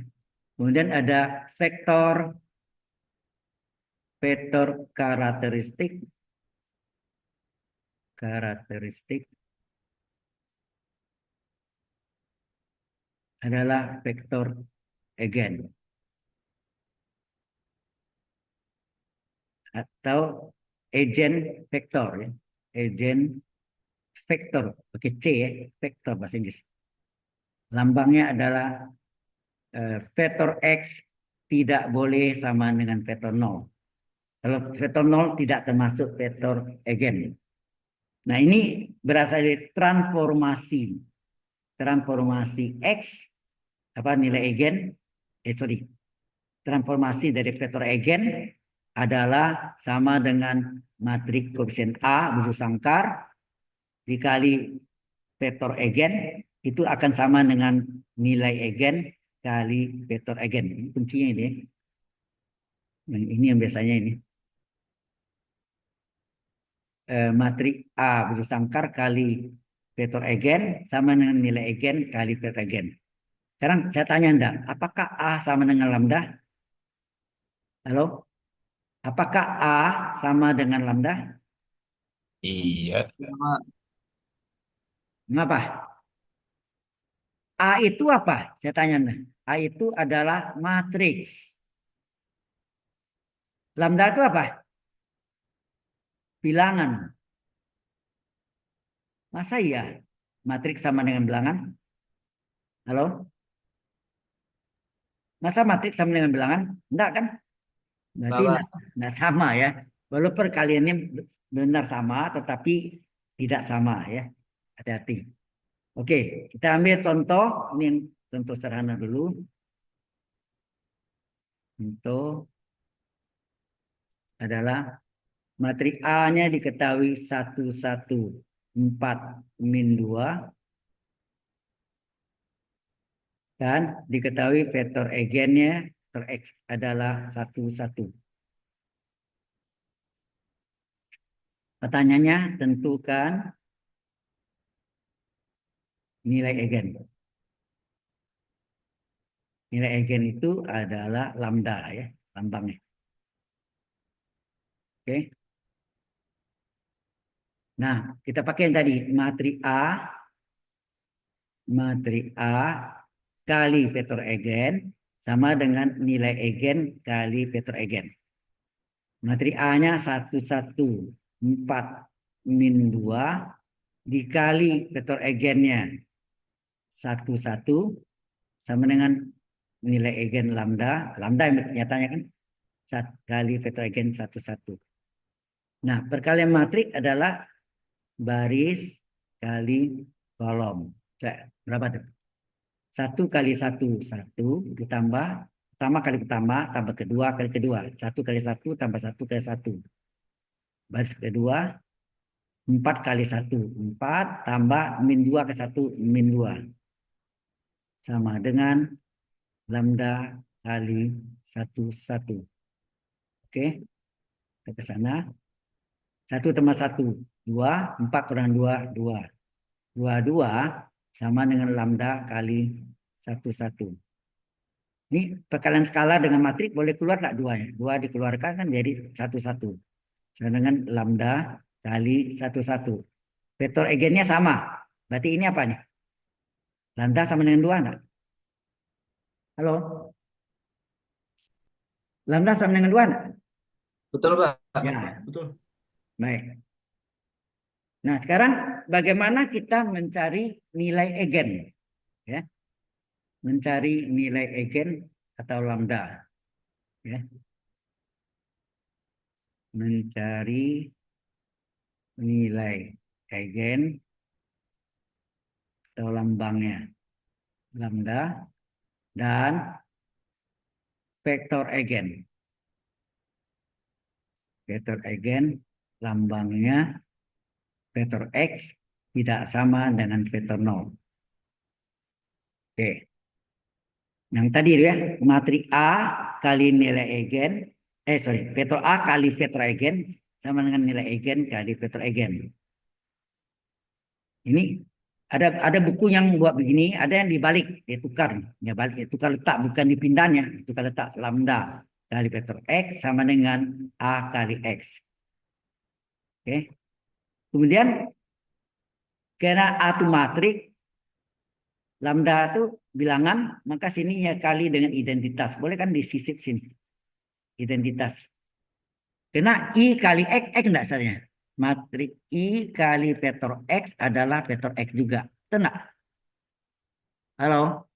Kemudian ada vektor karakteristik adalah vektor eigen atau agent vektor ya. Agent vektor pakai C ya, vektor bahasa Inggris. Lambangnya adalah vektor X tidak boleh sama dengan vektor 0. Kalau vektor 0 tidak termasuk vektor eigen. Nah, ini berasal dari transformasi X apa nilai eigen transformasi dari vektor eigen adalah sama dengan matriks koefisien A busuk sangkar dikali vektor eigen itu akan sama dengan nilai eigen kali vektor eigen. Ini kuncinya ini. Ini yang biasanya ini. Matriks A busuk sangkar kali vektor eigen sama dengan nilai eigen kali vektor eigen. Sekarang saya tanya Anda, apakah A sama dengan lambda? Halo? Apakah A sama dengan lambda? Iya. Iya, Pak. Mengapa? A itu apa? Saya tanya nih. A itu adalah matriks. Lambda itu apa? Bilangan. Masa iya? Matriks sama dengan bilangan? Halo? Masa matriks sama dengan bilangan? Enggak kan? Berarti Enggak, Pak. enggak sama ya. Walaupun kalian ini benar sama, tetapi tidak sama ya. Hati-hati. Oke, kita ambil contoh. Ini yang contoh sederhana dulu. Contoh adalah matrik A-nya diketahui 1, 1, 4, min 2. Dan diketahui vektor eigennya, vektor X adalah 1, 1. Pertanyaannya, tentukan nilai eigen. Nilai eigen itu adalah lambda ya, lambangnya. Oke. Nah, kita pakai yang tadi, matrik A kali vektor eigen sama dengan nilai eigen kali vektor eigen. Matrik A-nya 1, 1, 4, min 2 dikali vektor eigennya 1, 1 sama dengan nilai eigen lambda. Lambda yang nyatanya kan 1 kali vektor eigen 1, 1. Nah, perkalian matrik adalah baris kali kolom. Berapa tuh? 1 kali 1, 1 ditambah pertama kali pertama tambah kedua kali kedua. 1 kali 1 tambah 1 kali 1. Baris kedua 4 kali 1. 4 tambah min 2 ke 1 min 2. Sama dengan lambda kali 1, 1. Oke. Kita ke sana. 1 tambah 1, 2. 4 kurang 2, 2. 2 sama dengan lambda kali 1, 1. Ini perkalian skala dengan matrik boleh keluar tak 2 ya? 2 dikeluarkan kan jadi 1, 1. Sama dengan lambda kali 1, 1. Vektor eigennya sama. Berarti ini apa nih? Lambda sama dengan 2 enggak? Halo? Lambda sama dengan 2 enggak? Betul, Pak. Ya, Betul. baik. Nah, sekarang bagaimana kita mencari nilai eigen? Ya, mencari nilai eigen atau lambda. Ya, mencari nilai eigen atau lambangnya lambda dan vektor eigen. Vektor eigen lambangnya vektor X tidak sama dengan vektor 0. Oke. Yang tadi ya, matrik A kali nilai eigen, vektor A kali vektor eigen sama dengan nilai eigen kali vektor eigen. Ini ada buku yang buat begini, ada yang dibalik, dia tukar, ya balik, dia tukar letak bukan dipindahnya, tukar letak lambda kali vektor X sama dengan A kali X. Oke. Kemudian karena A itu matrik, lambda itu bilangan, maka sini ya kali dengan identitas. Boleh kan disisip sini. Identitas. Karena I kali X enggak saja. Matrik I kali vektor X adalah vektor X juga. Betul enggak? Halo?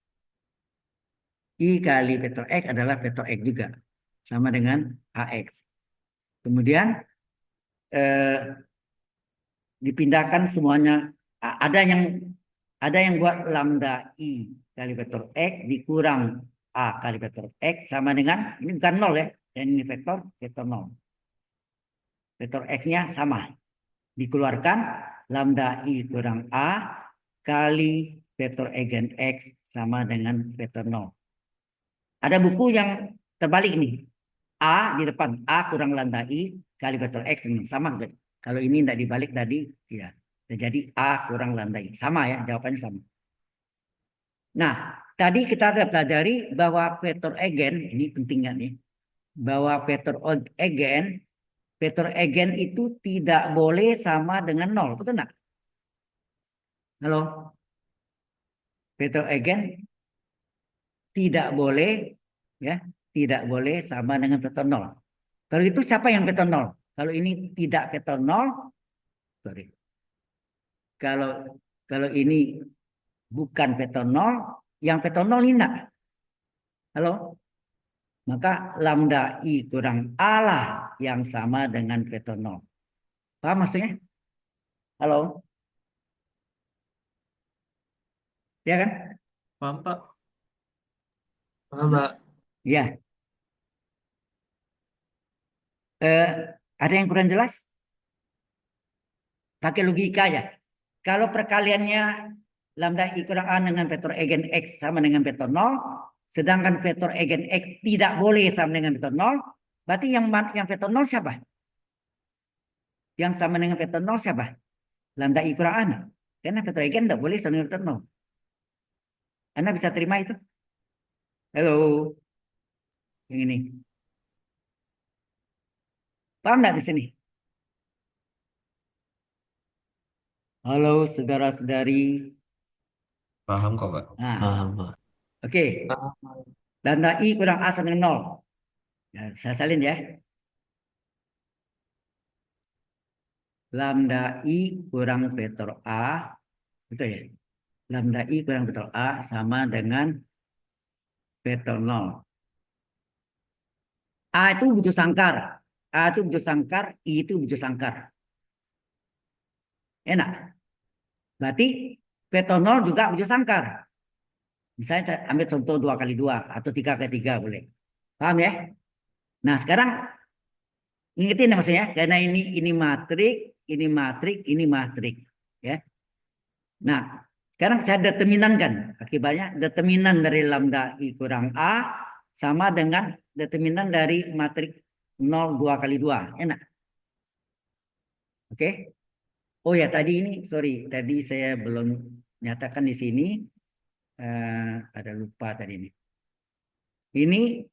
I kali vektor X adalah vektor X juga. Sama dengan AX. Kemudian dipindahkan semuanya. Ada yang buat lambda I kali vektor X dikurang A kali vektor X sama dengan, ini bukan 0 ya. Dan ini vektor 0. Vektor X-nya sama. Dikeluarkan lambda I kurang A kali vektor eigen X sama dengan vektor 0. Ada buku yang terbalik nih. A di depan. A kurang lambda I kali vektor X. Sama. Kalau ini tidak dibalik tadi, ya. Jadi A kurang lambda I. Sama ya, jawabannya sama. Nah, tadi kita sudah pelajari bahwa vektor eigen, ini pentingnya nih, bahwa vektor eigen itu tidak boleh sama dengan 0. Betul enggak? Halo? vektor eigen tidak boleh, ya, tidak boleh sama dengan vektor nol. Kalau itu siapa yang vektor nol? Kalau ini tidak vektor nol, sorry. Kalau kalau ini bukan vektor nol, yang vektor nol ini enggak. Halo? Maka lambda I kurang A lah yang sama dengan vektor nol. Paham maksudnya? Halo? Ya kan? Paham, Pak? Paham, Pak. Ya. Ada yang kurang jelas? Pakai logika ya. Kalau perkaliannya lambda I kurang A dengan vektor eigen X sama dengan vektor 0, sedangkan vektor eigen X tidak boleh sama dengan vektor 0, berarti yang vektor 0 siapa? Yang sama dengan vektor 0 siapa? Lambda I kurang A. Karena vektor eigen tidak boleh sama dengan vektor 0. Anda bisa terima itu? Halo? Yang ini. Paham nggak di sini? Halo saudara-saudari. Paham kok, Pak. Nah, Paham, Pak. oke. Paham. Lambda I kurang A sama dengan 0. Ya, saya salin ya. Lambda I kurang vektor A. Betul ya? Lambda I kurang vektor A sama dengan vektor 0. A itu bujur sangkar. A itu bujur sangkar, I itu bujur sangkar. Enak. Berarti vektor 0 juga bujur sangkar. Misalnya kita ambil contoh 2 kali 2 atau 3 kali 3 boleh. Paham ya? Nah, sekarang ingetin maksudnya, karena ini matrik, ini matrik, ini matrik, ya. Nah, sekarang saya determinankan akibatnya determinan dari lambda I kurang A sama dengan determinan dari matrik 0 2 kali 2. Enak. Oke. Oh ya, tadi ini sorry, tadi saya belum nyatakan di sini, ada lupa tadi ini. Ini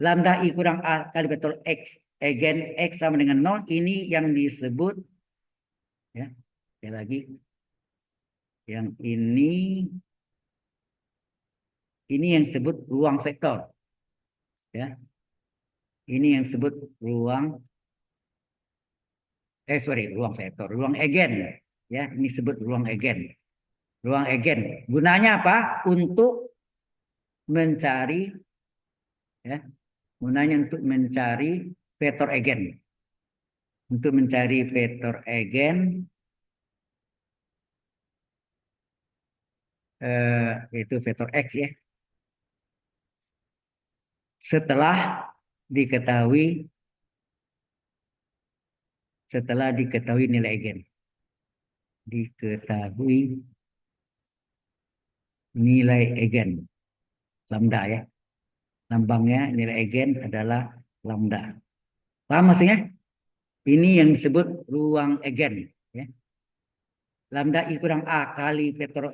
lambda I kurang A kali vektor X eigen X sama dengan 0, ini yang disebut, ya, sekali lagi, yang ini yang disebut ruang vektor, ya. Ini yang disebut ruang vektor, ruang eigen, ya. Ini disebut ruang eigen. Ruang eigen gunanya apa? Untuk mencari, ya, gunanya untuk mencari vektor eigen. Untuk mencari vektor eigen, yaitu vektor X, ya. Setelah diketahui nilai eigen. Diketahui nilai eigen. Lambda, ya. Lambangnya nilai eigen adalah lambda. Paham maksudnya? Ini yang disebut ruang eigen, ya. Lambda I kurang A kali vektor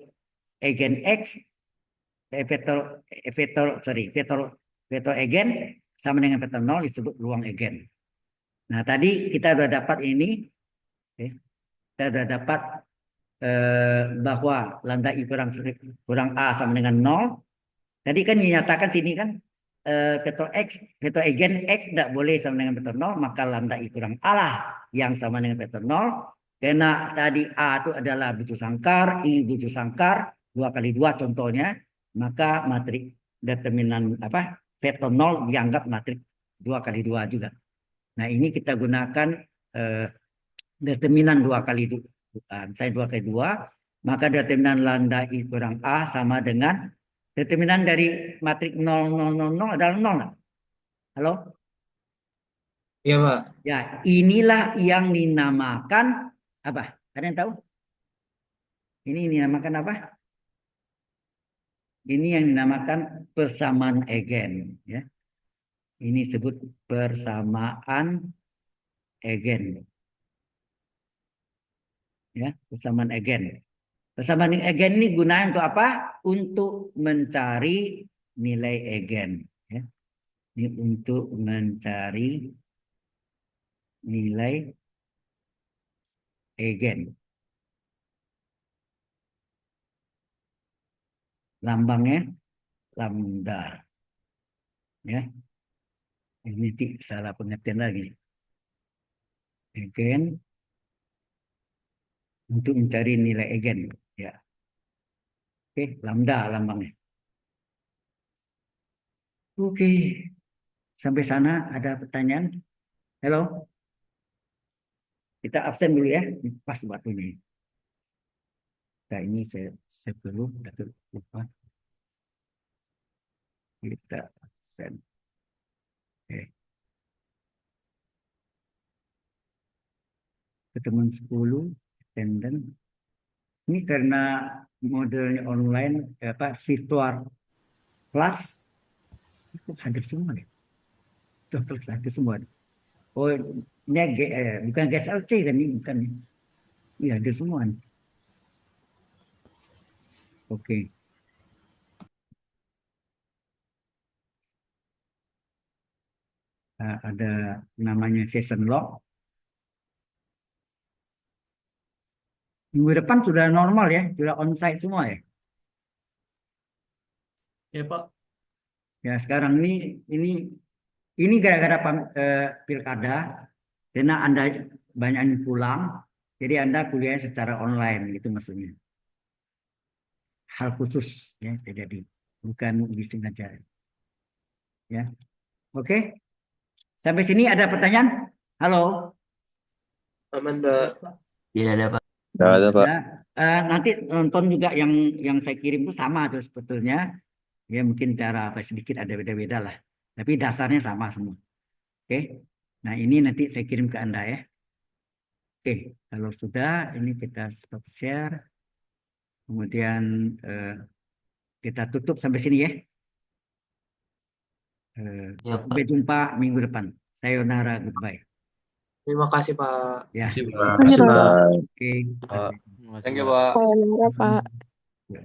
eigen X, vektor eigen sama dengan vektor 0 disebut ruang eigen. Nah, tadi kita sudah dapat ini, ya. Kita sudah dapat bahwa lambda I kurang A sama dengan 0. Tadi kan dinyatakan sini kan vektor X, vektor eigen X tidak boleh sama dengan vektor 0, maka lambda I kurang A lah yang sama dengan vektor 0. Karena tadi A itu adalah bujur sangkar, I bujur sangkar, 2 kali 2 contohnya, maka matrik determinan vektor 0 dianggap matrik 2 kali 2 juga. Nah, ini kita gunakan determinan 2 kali 2. Saya 2 kali 2, maka determinan lambda I kurang A sama dengan determinan dari matrik 0, 0, 0, 0 adalah 0. Halo? Iya, Pak. Ya, inilah yang dinamakan apa? Ada yang tahu? Ini dinamakan apa? Ini yang dinamakan persamaan eigen, ya. Ini disebut persamaan eigen. Ya, persamaan eigen. Persamaan eigen ini gunanya untuk apa? Untuk mencari nilai eigen, ya. Ini untuk mencari nilai eigen. lambangnya lambda. Ya, ini salah pengertian lagi. Eigen untuk mencari nilai eigen. Ya, oke, lambda lambangnya. Oke, sampai sana ada pertanyaan? Halo, kita absen dulu ya. Pas waktu ini. Nah, ini saya save dulu, takut lupa. Kita absen. Oke. Ketemuan 10, attendance. Ini karena modelnya online, virtual class, itu hadir semua deh. Virtual class hadir semua. Oh, ini bukan GSLC kan ini, bukan. Iya, hadir semua. Oke. Ada namanya session log. Minggu depan sudah normal ya, sudah onsite semua ya. Ya Pak. Ya sekarang ini gara-gara pilkada, karena Anda banyak yang pulang, jadi Anda kuliah secara online gitu maksudnya. Hal khusus ya terjadi, bukan bising aja. Ya, oke. Sampai sini ada pertanyaan? Halo. Aman, Mbak. Tidak ada Pak. Nggak ada, Pak. Ya, nanti nonton juga yang saya kirim itu sama tuh sebetulnya. Ya mungkin cara apa sedikit ada beda-beda lah. Tapi dasarnya sama semua. Oke. Nah ini nanti saya kirim ke Anda ya. Oke. Kalau sudah ini kita stop share. Kemudian kita tutup sampai sini ya. Ya Pak. Sampai jumpa minggu depan. Sayonara, goodbye. Terima kasih, Pak. Ya. Terima Terima kasih, kasih Pak. Pak. Oke. Terima kasih, Thank you Pak. Pak. Sayonara, Pak. Ya.